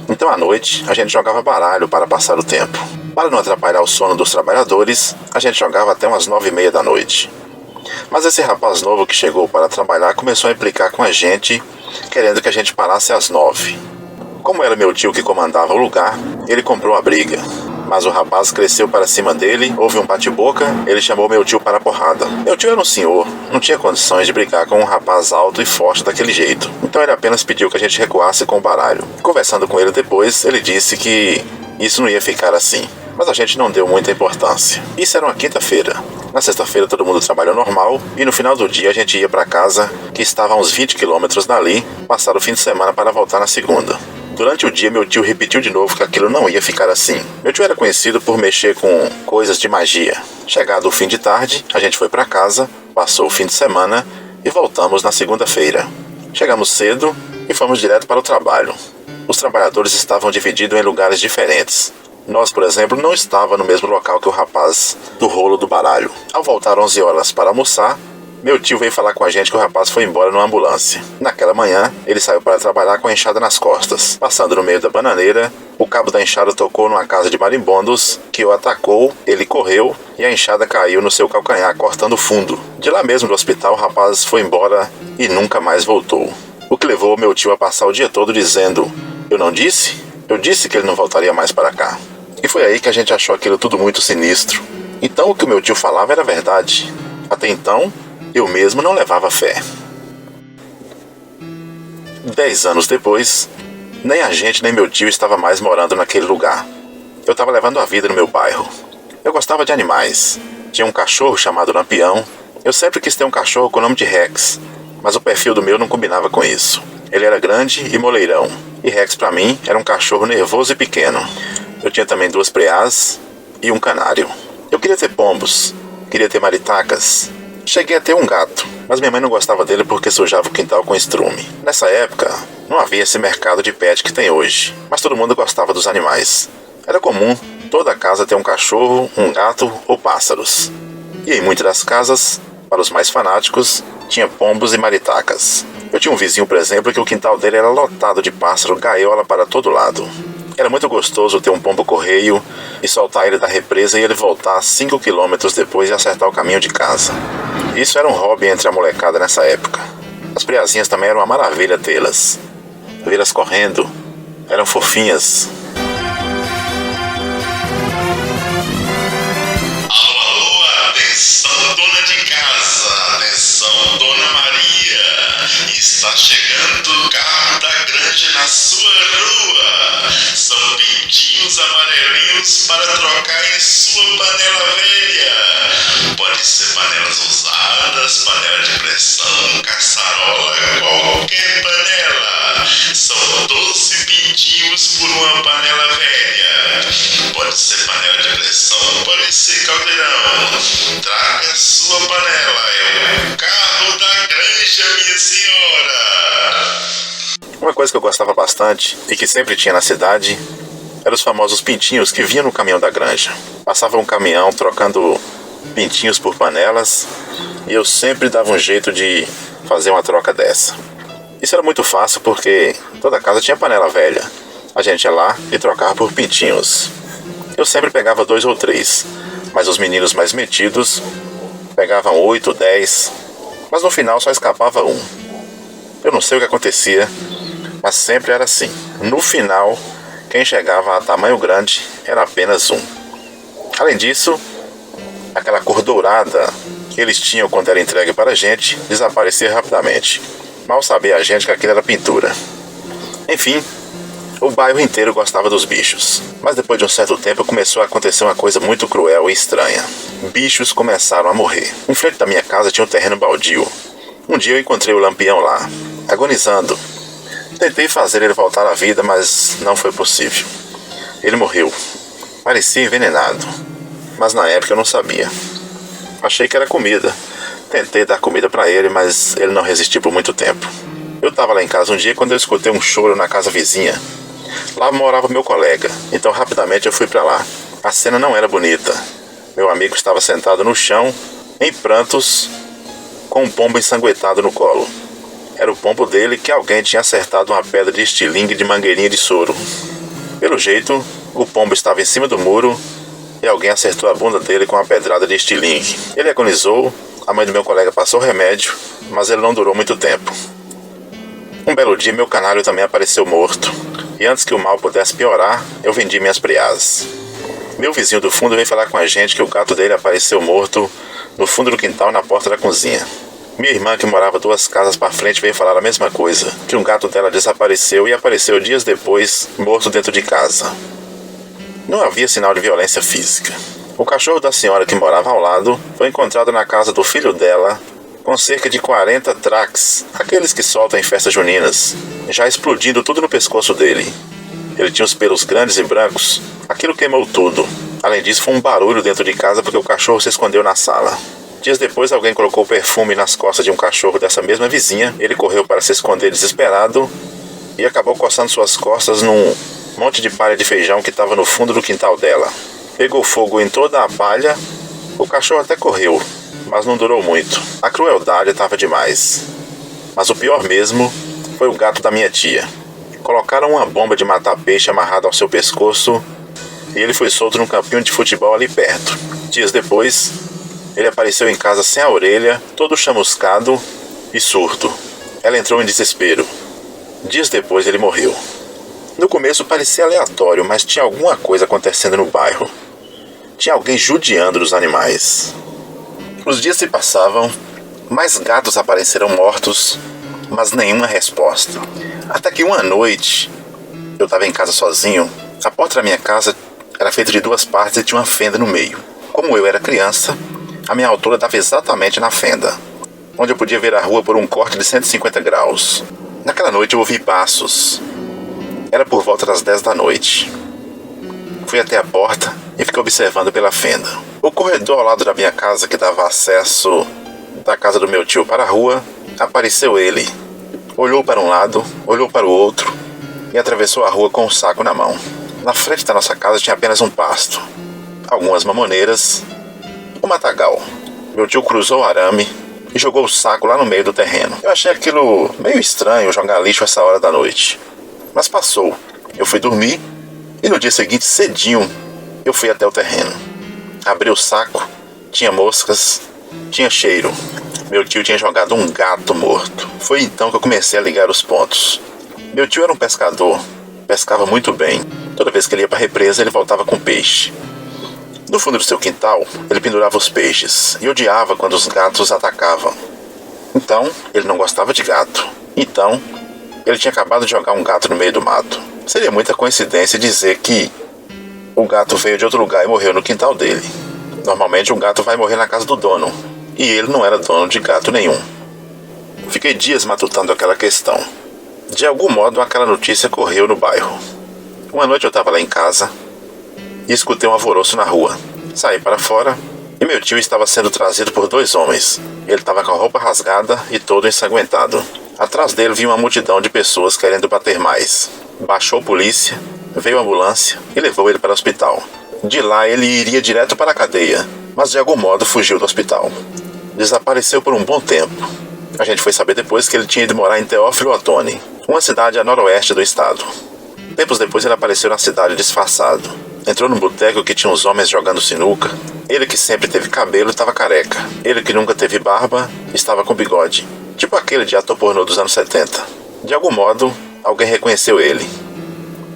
Então à noite, a gente jogava baralho para passar o tempo. Para não atrapalhar o sono dos trabalhadores, a gente jogava até umas 9h30 da noite. Mas esse rapaz novo que chegou para trabalhar começou a implicar com a gente, querendo que a gente parasse às 9. Como era meu tio que comandava o lugar, ele comprou a briga. Mas o rapaz cresceu para cima dele, houve um bate-boca, ele chamou meu tio para a porrada. Meu tio era um senhor, não tinha condições de brigar com um rapaz alto e forte daquele jeito. Então ele apenas pediu que a gente recuasse com o baralho. Conversando com ele depois, ele disse que isso não ia ficar assim. Mas a gente não deu muita importância. Isso era uma quinta-feira. Na sexta-feira todo mundo trabalhou normal e no final do dia a gente ia para casa, que estava a uns 20 quilômetros dali, passar o fim de semana para voltar na segunda. Durante o dia, meu tio repetiu de novo que aquilo não ia ficar assim. Meu tio era conhecido por mexer com coisas de magia. Chegado o fim de tarde, a gente foi para casa, passou o fim de semana e voltamos na segunda-feira. Chegamos cedo e fomos direto para o trabalho. Os trabalhadores estavam divididos em lugares diferentes. Nós, por exemplo, não estávamos no mesmo local que o rapaz do rolo do baralho. Ao voltar 11 horas para almoçar, meu tio veio falar com a gente que o rapaz foi embora numa ambulância. Naquela manhã, ele saiu para trabalhar com a enxada nas costas. Passando no meio da bananeira, o cabo da enxada tocou numa casa de marimbondos, que o atacou, ele correu e a enxada caiu no seu calcanhar, cortando o fundo. De lá mesmo do hospital, o rapaz foi embora e nunca mais voltou. O que levou meu tio a passar o dia todo dizendo: "Eu não disse? Eu disse que ele não voltaria mais para cá." E foi aí que a gente achou aquilo tudo muito sinistro. Então o que o meu tio falava era verdade. Até então, eu mesmo não levava fé. 10 anos depois, nem a gente nem meu tio estava mais morando naquele lugar. Eu estava levando a vida no meu bairro. Eu gostava de animais. Tinha um cachorro chamado Lampião. Eu sempre quis ter um cachorro com o nome de Rex, mas o perfil do meu não combinava com isso. Ele era grande e moleirão, e Rex para mim era um cachorro nervoso e pequeno. Eu tinha também 2 preás e um canário. Eu queria ter pombos, queria ter maritacas. Cheguei a ter um gato, mas minha mãe não gostava dele porque sujava o quintal com estrume. Nessa época, não havia esse mercado de pet que tem hoje, mas todo mundo gostava dos animais. Era comum toda casa ter um cachorro, um gato ou pássaros. E em muitas das casas, para os mais fanáticos, tinha pombos e maritacas. Eu tinha um vizinho, por exemplo, que o quintal dele era lotado de pássaro, gaiola para todo lado. Era muito gostoso ter um pombo-correio e soltar ele da represa e ele voltar 5 quilômetros depois e acertar o caminho de casa. Isso era um hobby entre a molecada nessa época. As preazinhas também eram uma maravilha tê-las. Vê-las correndo, eram fofinhas. Alô, atenção, dona de casa, atenção, dona Maria. Está chegando o carro da granja na sua rua. São pintinhos amarelinhos para trocar em sua panela velha. Pode ser panelas usadas, panela de pressão, caçarola, qualquer panela. São 12 pintinhos por uma panela velha. Pode ser panela de pressão, pode ser caldeirão. Traga sua panela, é o carro da granja, minha senhora. Uma coisa que eu gostava bastante e que sempre tinha na cidade eram os famosos pintinhos que vinham no caminhão da granja. Passava um caminhão trocando pintinhos por panelas e eu sempre dava um jeito de fazer uma troca dessa. Isso era muito fácil porque toda casa tinha panela velha. A gente ia lá e trocava por pintinhos. eu sempre pegava 2 ou 3, mas os meninos mais metidos pegavam 8, 10, mas no final só escapava um. Eu não sei o que acontecia, mas sempre era assim. No final, quem chegava a tamanho grande era apenas um. Além disso, aquela cor dourada que eles tinham quando era entregue para a gente desaparecia rapidamente. Mal sabia a gente que aquilo era pintura. Enfim, o bairro inteiro gostava dos bichos. Mas depois de um certo tempo começou a acontecer uma coisa muito cruel e estranha. Bichos começaram a morrer. Em frente da minha casa tinha um terreno baldio. Um dia eu encontrei o Lampião lá, agonizando. Tentei fazer ele voltar à vida, mas não foi possível. Ele morreu. Parecia envenenado. Mas na época eu não sabia. Achei que era comida. Tentei dar comida para ele, mas ele não resistiu por muito tempo. Eu estava lá em casa um dia quando eu escutei um choro na casa vizinha. Lá morava meu colega, então rapidamente eu fui para lá. A cena não era bonita. Meu amigo estava sentado no chão, em prantos, com um pombo ensanguentado no colo. Era o pombo dele que alguém tinha acertado uma pedra de estilingue de mangueirinha de soro. Pelo jeito, o pombo estava em cima do muro e alguém acertou a bunda dele com uma pedrada de estilingue. Ele agonizou, a mãe do meu colega passou remédio, mas ele não durou muito tempo. Um belo dia, meu canário também apareceu morto, e antes que o mal pudesse piorar, eu vendi minhas preás. Meu vizinho do fundo veio falar com a gente que o gato dele apareceu morto no fundo do quintal, na porta da cozinha. Minha irmã, que morava 2 casas para frente, veio falar a mesma coisa, que um gato dela desapareceu e apareceu dias depois, morto dentro de casa. Não havia sinal de violência física. O cachorro da senhora que morava ao lado foi encontrado na casa do filho dela, com cerca de 40 traques, aqueles que soltam em festas juninas, já explodindo tudo no pescoço dele. Ele tinha os pelos grandes e brancos, aquilo queimou tudo. Além disso, foi um barulho dentro de casa porque o cachorro se escondeu na sala. Dias depois, alguém colocou perfume nas costas de um cachorro dessa mesma vizinha. Ele correu para se esconder desesperado e acabou coçando suas costas num monte de palha de feijão que estava no fundo do quintal dela. Pegou fogo em toda a palha. O cachorro até correu, mas não durou muito. A crueldade estava demais. Mas o pior mesmo foi o gato da minha tia. Colocaram uma bomba de matar peixe amarrada ao seu pescoço e ele foi solto num campinho de futebol ali perto. Dias depois, ele apareceu em casa sem a orelha, todo chamuscado e surdo. Ela entrou em desespero. Dias depois ele morreu. No começo parecia aleatório, mas tinha alguma coisa acontecendo no bairro. Tinha alguém judiando dos animais. Os dias se passavam, mais gatos apareceram mortos, mas nenhuma resposta. Até que uma noite, eu estava em casa sozinho. A porta da minha casa era feita de 2 partes e tinha uma fenda no meio. Como eu era criança, a minha altura dava exatamente na fenda, onde eu podia ver a rua por um corte de 150 graus. Naquela noite eu ouvi passos. Era por volta das 10 da noite. Fui até a porta e fiquei observando pela fenda. O corredor ao lado da minha casa, que dava acesso da casa do meu tio para a rua, apareceu ele. Olhou para um lado, olhou para o outro e atravessou a rua com um saco na mão. Na frente da nossa casa tinha apenas um pasto, algumas mamoneiras, um matagal. Meu tio cruzou o arame e jogou o saco lá no meio do terreno. Eu achei aquilo meio estranho, jogar lixo essa hora da noite. Mas passou. Eu fui dormir e no dia seguinte, cedinho, eu fui até o terreno. Abri o saco, tinha moscas, tinha cheiro. Meu tio tinha jogado um gato morto. Foi então que eu comecei a ligar os pontos. Meu tio era um pescador, pescava muito bem. Toda vez que ele ia para a represa, ele voltava com peixe. No fundo do seu quintal, ele pendurava os peixes e odiava quando os gatos atacavam. Então, ele não gostava de gato. Então, ele tinha acabado de jogar um gato no meio do mato. Seria muita coincidência dizer que o gato veio de outro lugar e morreu no quintal dele. Normalmente, um gato vai morrer na casa do dono, e ele não era dono de gato nenhum. Fiquei dias matutando aquela questão. De algum modo, aquela notícia correu no bairro. Uma noite eu estava lá em casa e escutei um alvoroço na rua. Saí para fora e meu tio estava sendo trazido por 2 homens. Ele estava com a roupa rasgada e todo ensanguentado. Atrás dele vinha uma multidão de pessoas querendo bater mais. Baixou a polícia, veio a ambulância e levou ele para o hospital. De lá ele iria direto para a cadeia, mas de algum modo fugiu do hospital. Desapareceu por um bom tempo. A gente foi saber depois que ele tinha ido morar em Teófilo Otoni, uma cidade a noroeste do estado. Tempos depois ele apareceu na cidade disfarçado. Entrou num boteco que tinha uns homens jogando sinuca. Ele que sempre teve cabelo estava careca. Ele que nunca teve barba estava com bigode. Tipo aquele de ator pornô dos anos 70. De algum modo, alguém reconheceu ele.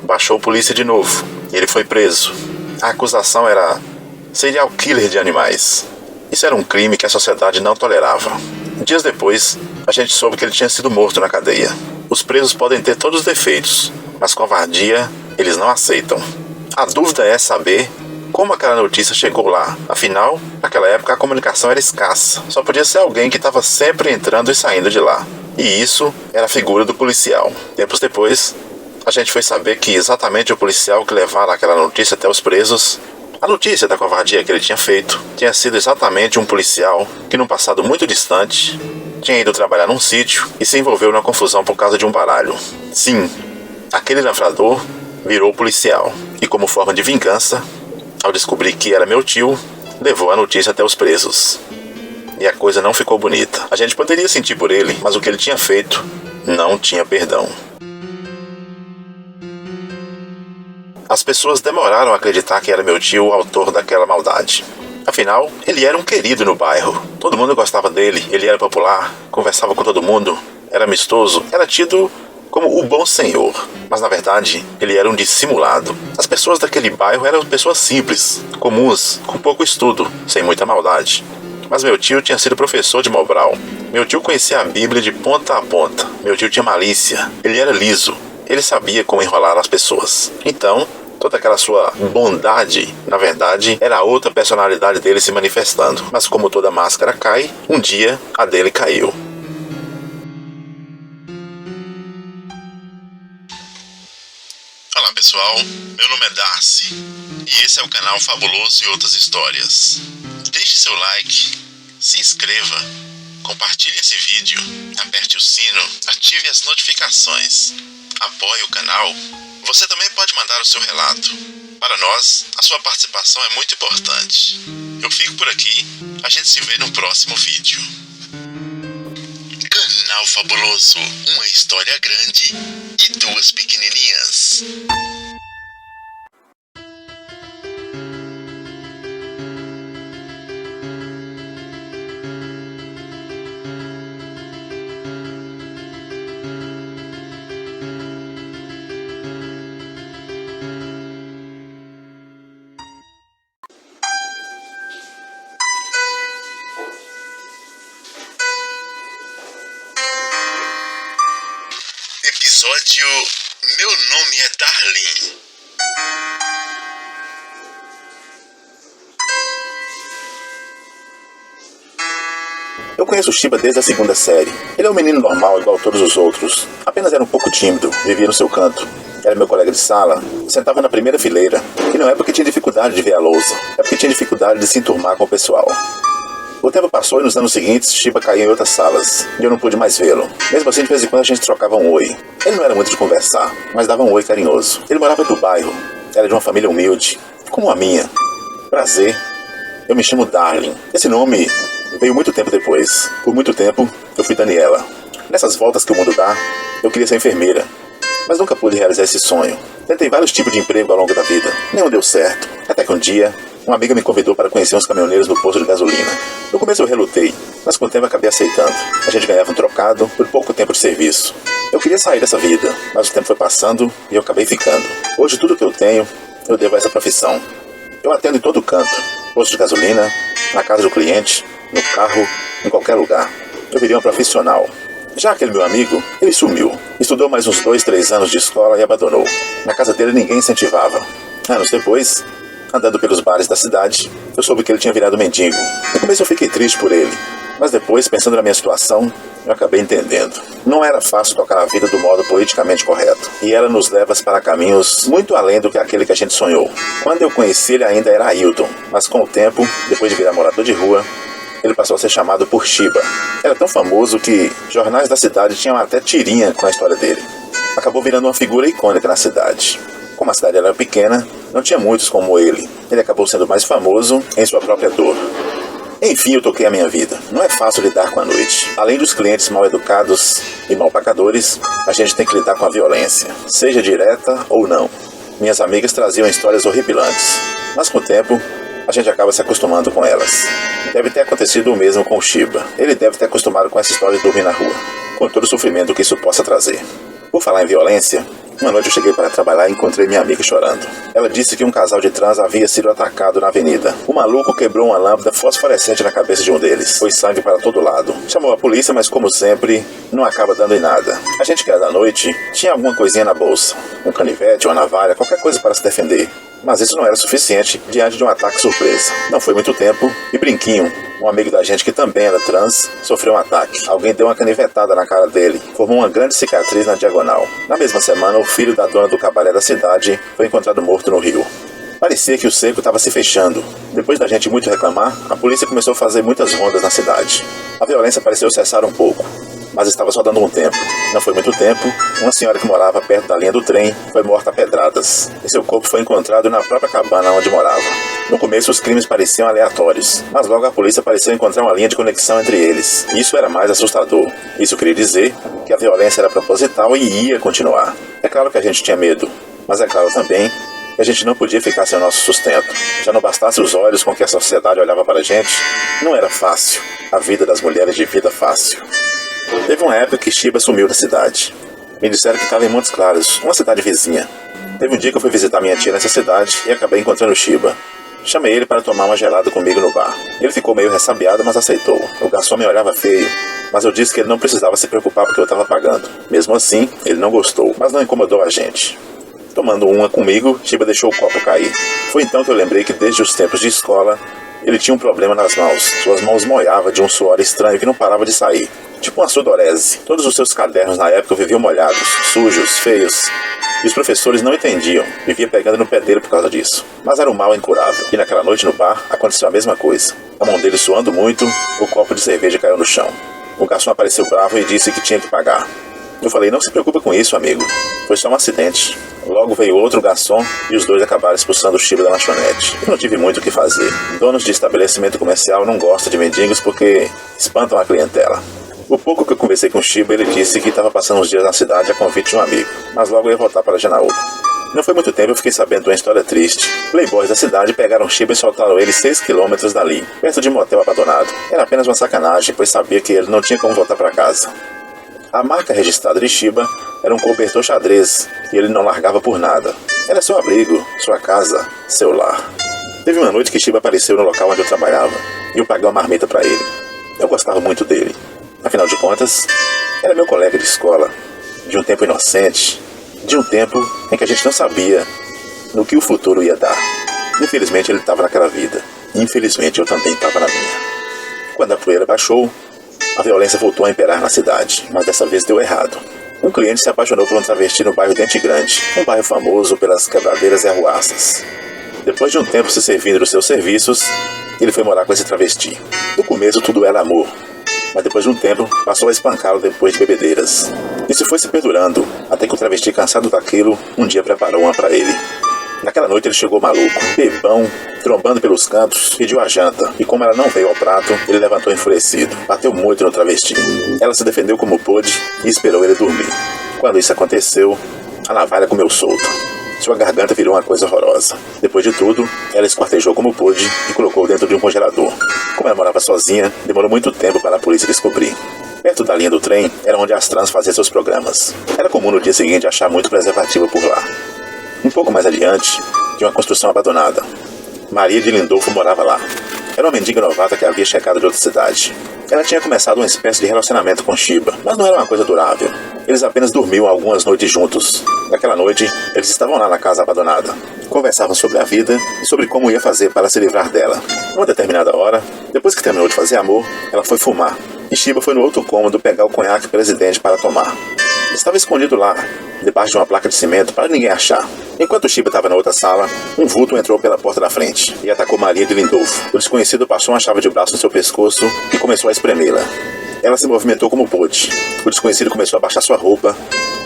Baixou a polícia de novo. E ele foi preso. A acusação era serial killer de animais. Isso era um crime que a sociedade não tolerava. Dias depois, a gente soube que ele tinha sido morto na cadeia. Os presos podem ter todos os defeitos, mas covardia eles não aceitam. A dúvida é saber como aquela notícia chegou lá. Afinal, naquela época a comunicação era escassa. Só podia ser alguém que estava sempre entrando e saindo de lá. E isso era a figura do policial. Tempos depois, a gente foi saber que exatamente o policial que levara aquela notícia até os presos, a notícia da covardia que ele tinha feito, tinha sido exatamente um policial que, num passado muito distante, tinha ido trabalhar num sítio e se envolveu na confusão por causa de um baralho. Sim, aquele lavrador virou policial. E como forma de vingança, ao descobrir que era meu tio, levou a notícia até os presos. E a coisa não ficou bonita. A gente poderia sentir por ele, mas o que ele tinha feito não tinha perdão. As pessoas demoraram a acreditar que era meu tio o autor daquela maldade. Afinal, ele era um querido no bairro. Todo mundo gostava dele, ele era popular, conversava com todo mundo, era amistoso, era tido como o bom senhor. Mas na verdade, ele era um dissimulado. As pessoas daquele bairro eram pessoas simples, comuns, com pouco estudo, sem muita maldade. Mas meu tio tinha sido professor de Mobral. Meu tio conhecia a Bíblia de ponta a ponta. Meu tio tinha malícia, ele era liso. Ele sabia como enrolar as pessoas. Então, toda aquela sua bondade, na verdade, era a outra personalidade dele se manifestando. Mas como toda máscara cai, um dia a dele caiu. Olá pessoal, meu nome é Darcy e esse é o canal Fabuloso e Outras Histórias. Deixe seu like, se inscreva, compartilhe esse vídeo, aperte o sino, ative as notificações, apoie o canal. Você também pode mandar o seu relato. Para nós, a sua participação é muito importante. Eu fico por aqui, a gente se vê no próximo vídeo. Canal Fabuloso, uma história grande e duas pequenininhas. Episódio Meu Nome é Darlene. Eu conheço o Shiba desde a segunda série. Ele é um menino normal, igual a todos os outros. Apenas era um pouco tímido, vivia no seu canto. Era meu colega de sala, sentava na primeira fileira. E não é porque tinha dificuldade de ver a lousa, é porque tinha dificuldade de se enturmar com o pessoal. O tempo passou e nos anos seguintes, Shiba caiu em outras salas, e eu não pude mais vê-lo. Mesmo assim, de vez em quando a gente trocava um oi. Ele não era muito de conversar, mas dava um oi carinhoso. Ele morava do bairro, era de uma família humilde, como a minha. Prazer, eu me chamo Darlene. Esse nome veio muito tempo depois. Por muito tempo, eu fui Daniela. Nessas voltas que o mundo dá, eu queria ser enfermeira, mas nunca pude realizar esse sonho. Tentei vários tipos de emprego ao longo da vida, nenhum deu certo. Até que um dia, uma amiga me convidou para conhecer uns caminhoneiros no posto de gasolina. No começo eu relutei, mas com o tempo acabei aceitando. A gente ganhava um trocado por pouco tempo de serviço. Eu queria sair dessa vida, mas o tempo foi passando e eu acabei ficando. Hoje tudo que eu tenho, eu devo a essa profissão. Eu atendo em todo canto, posto de gasolina, na casa do cliente, no carro, em qualquer lugar. Eu virei um profissional. Já aquele meu amigo, ele sumiu. Estudou mais uns 2, 3 anos de escola e abandonou. Na casa dele ninguém incentivava. Anos depois, andando pelos bares da cidade, eu soube que ele tinha virado mendigo. No começo eu fiquei triste por ele, mas depois, pensando na minha situação, eu acabei entendendo. Não era fácil tocar a vida do modo politicamente correto, e ela nos leva para caminhos muito além do que aquele que a gente sonhou. Quando eu conheci ele ainda era Ailton, mas com o tempo, depois de virar morador de rua, ele passou a ser chamado por Shiba. Era tão famoso que jornais da cidade tinham até tirinha com a história dele. Acabou virando uma figura icônica na cidade. Como a cidade era pequena, não tinha muitos como ele. Ele acabou sendo mais famoso em sua própria dor. Enfim, eu toquei a minha vida. Não é fácil lidar com a noite. Além dos clientes mal educados e mal pagadores, a gente tem que lidar com a violência, seja direta ou não. Minhas amigas traziam histórias horripilantes, mas com o tempo, a gente acaba se acostumando com elas. Deve ter acontecido o mesmo com o Shiba. Ele deve ter acostumado com essa história de dormir na rua, com todo o sofrimento que isso possa trazer. Por falar em violência, uma noite eu cheguei para trabalhar e encontrei minha amiga chorando. Ela disse que um casal de trans havia sido atacado na avenida. O maluco quebrou uma lâmpada fosforescente na cabeça de um deles. Foi sangue para todo lado. Chamou a polícia, mas como sempre, não acaba dando em nada. A gente que era da noite tinha alguma coisinha na bolsa. Um canivete, uma navalha, qualquer coisa para se defender. Mas isso não era suficiente diante de um ataque surpresa. Não foi muito tempo e Brinquinho, um amigo da gente que também era trans, sofreu um ataque. Alguém deu uma canivetada na cara dele, formou uma grande cicatriz na diagonal. Na mesma semana, o filho da dona do cabaré da cidade foi encontrado morto no rio. Parecia que o cerco estava se fechando. Depois da gente muito reclamar, a polícia começou a fazer muitas rondas na cidade. A violência pareceu cessar um pouco, mas estava só dando um tempo. Não foi muito tempo, uma senhora que morava perto da linha do trem foi morta a pedradas. E seu corpo foi encontrado na própria cabana onde morava. No começo os crimes pareciam aleatórios, mas logo a polícia pareceu encontrar uma linha de conexão entre eles. Isso era mais assustador. Isso queria dizer que a violência era proposital e ia continuar. É claro que a gente tinha medo, mas é claro também que a gente não podia ficar sem o nosso sustento. Já não bastasse os olhos com que a sociedade olhava para a gente, não era fácil. A vida das mulheres de vida fácil. Teve uma época que Shiba sumiu da cidade. Me disseram que estava em Montes Claros, uma cidade vizinha. Teve um dia que eu fui visitar minha tia nessa cidade e acabei encontrando o Shiba. Chamei ele para tomar uma gelada comigo no bar. Ele ficou meio ressabiado, mas aceitou. O garçom me olhava feio, mas eu disse que ele não precisava se preocupar porque eu estava pagando. Mesmo assim, ele não gostou, mas não incomodou a gente. Tomando uma comigo, Shiba deixou o copo cair. Foi então que eu lembrei que desde os tempos de escola, ele tinha um problema nas mãos. Suas mãos moiavam de um suor estranho que não parava de sair. Tipo uma sudorese. Todos os seus cadernos na época viviam molhados, sujos, feios. E os professores não entendiam. Vivia pegando no pé dele por causa disso. Mas era um mal incurável. E naquela noite no bar, aconteceu a mesma coisa. A mão dele suando muito, o copo de cerveja caiu no chão. O garçom apareceu bravo e disse que tinha que pagar. Eu falei, não se preocupa com isso, amigo. Foi só um acidente. Logo veio outro garçom e os dois acabaram expulsando o Shiba da lanchonete. Eu não tive muito o que fazer. Donos de estabelecimento comercial não gostam de mendigos porque espantam a clientela. O pouco que eu conversei com o Shiba, ele disse que estava passando uns dias na cidade a convite de um amigo, mas logo ia voltar para Janaúba. Não foi muito tempo eu fiquei sabendo de uma história triste. Playboys da cidade pegaram Shiba e soltaram ele 6 quilômetros dali, perto de um motel abandonado. Era apenas uma sacanagem, pois sabia que ele não tinha como voltar para casa. A marca registrada de Shiba era um cobertor xadrez e ele não largava por nada. Era seu abrigo, sua casa, seu lar. Teve uma noite que Shiba apareceu no local onde eu trabalhava e eu paguei uma marmita para ele. Eu gostava muito dele. Afinal de contas, era meu colega de escola, de um tempo inocente, de um tempo em que a gente não sabia no que o futuro ia dar. Infelizmente ele estava naquela vida. Infelizmente eu também estava na minha. Quando a poeira baixou, a violência voltou a imperar na cidade, mas dessa vez deu errado. Um cliente se apaixonou por um travesti no bairro Dente Grande, um bairro famoso pelas quebradeiras e arruaças. Depois de um tempo se servindo dos seus serviços, ele foi morar com esse travesti. No começo tudo era amor, mas depois de um tempo passou a espancá-lo depois de bebedeiras. Isso foi se perdurando, até que o travesti, cansado daquilo, um dia preparou uma para ele. Naquela noite ele chegou maluco, bebão, trombando pelos cantos, pediu a janta, e como ela não veio ao prato, ele levantou enfurecido, bateu muito no travesti. Ela se defendeu como pôde e esperou ele dormir. Quando isso aconteceu, a navalha comeu solta. Sua garganta virou uma coisa horrorosa. Depois de tudo, ela esquartejou como pôde e colocou dentro de um congelador. Como ela morava sozinha, demorou muito tempo para a polícia descobrir. Perto da linha do trem era onde as trans faziam seus programas. Era comum no dia seguinte achar muito preservativo por lá. Um pouco mais adiante, tinha uma construção abandonada. Maria de Lindolfo morava lá. Era uma mendiga novata que havia chegado de outra cidade. Ela tinha começado uma espécie de relacionamento com Shiba, mas não era uma coisa durável. Eles apenas dormiam algumas noites juntos. Naquela noite, eles estavam lá na casa abandonada. Conversavam sobre a vida e sobre como ia fazer para se livrar dela. Numa determinada hora, depois que terminou de fazer amor, ela foi fumar. E Shiba foi no outro cômodo pegar o conhaque presidente para tomar. Estava escondido lá, debaixo de uma placa de cimento, para ninguém achar. Enquanto Shiba estava na outra sala, um vulto entrou pela porta da frente e atacou Maria de Lindolfo. O desconhecido passou uma chave de braço no seu pescoço e começou a espremê-la. Ela se movimentou como pôde. O desconhecido começou a baixar sua roupa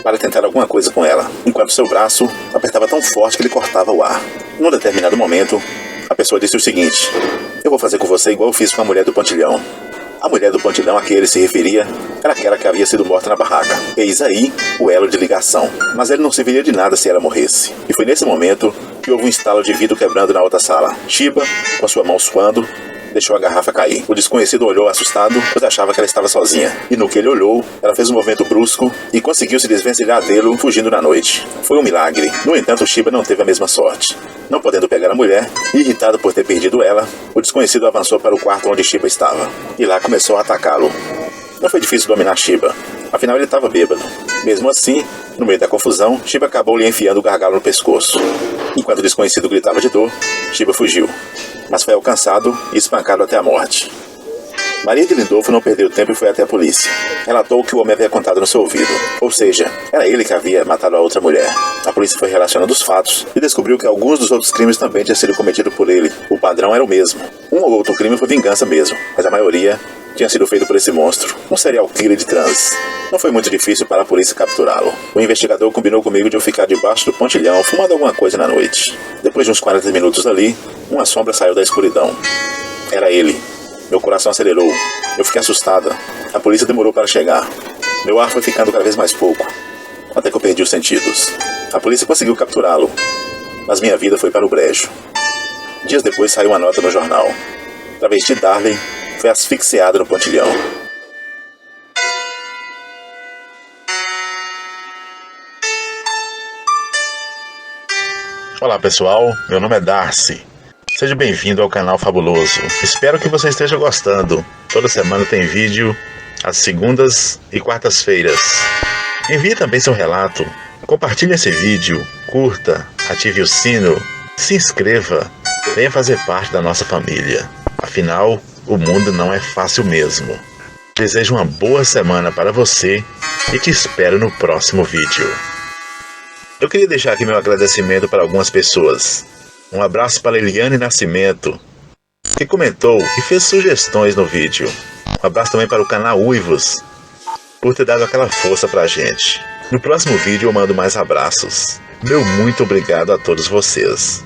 para tentar alguma coisa com ela, enquanto seu braço apertava tão forte que ele cortava o ar. Num determinado momento, a pessoa disse o seguinte: "Eu vou fazer com você igual eu fiz com a mulher do pontilhão." A mulher do pontilhão a que ele se referia era aquela que havia sido morta na barraca. Eis aí o elo de ligação. Mas ele não serviria de nada se ela morresse. E foi nesse momento que houve um estalo de vidro quebrando na outra sala. Shiba, com sua mão suando, deixou a garrafa cair. O desconhecido olhou assustado, pois achava que ela estava sozinha. E no que ele olhou, ela fez um movimento brusco e conseguiu se desvencilhar dele, fugindo na noite. Foi um milagre. No entanto, Shiba não teve a mesma sorte. Não podendo pegar a mulher, e irritado por ter perdido ela, o desconhecido avançou para o quarto onde Shiba estava. E lá começou a atacá-lo. Não foi difícil dominar Shiba. Afinal, ele estava bêbado. Mesmo assim, no meio da confusão, Shiba acabou lhe enfiando o gargalo no pescoço. Enquanto o desconhecido gritava de dor, Shiba fugiu, mas foi alcançado e espancado até a morte. Maria de Lindolfo não perdeu tempo e foi até a polícia. Relatou o que o homem havia contado no seu ouvido. Ou seja, era ele que havia matado a outra mulher. A polícia foi relacionando os fatos e descobriu que alguns dos outros crimes também tinham sido cometidos por ele. O padrão era o mesmo. Um ou outro crime foi vingança mesmo, mas a maioria tinha sido feito por esse monstro, um serial killer de trans. Não foi muito difícil para a polícia capturá-lo. O investigador combinou comigo de eu ficar debaixo do pontilhão fumando alguma coisa na noite. Depois de uns 40 minutos ali, uma sombra saiu da escuridão. Era ele. Meu coração acelerou. Eu fiquei assustada. A polícia demorou para chegar. Meu ar foi ficando cada vez mais pouco, até que eu perdi os sentidos. A polícia conseguiu capturá-lo, mas minha vida foi para o brejo. Dias depois saiu uma nota no jornal. Travesti Darley foi asfixiada no pontilhão. Olá pessoal, meu nome é Darcy. Seja bem-vindo ao canal Fabuloso. Espero que você esteja gostando. Toda semana tem vídeo às segundas e quartas-feiras. Envie também seu relato. Compartilhe esse vídeo, curta, ative o sino, se inscreva, venha fazer parte da nossa família. Afinal, o mundo não é fácil mesmo. Desejo uma boa semana para você e te espero no próximo vídeo. Eu queria deixar aqui meu agradecimento para algumas pessoas. Um abraço para Eliane Nascimento, que comentou e fez sugestões no vídeo. Um abraço também para o canal Uivos, por ter dado aquela força pra gente. No próximo vídeo eu mando mais abraços. Meu muito obrigado a todos vocês.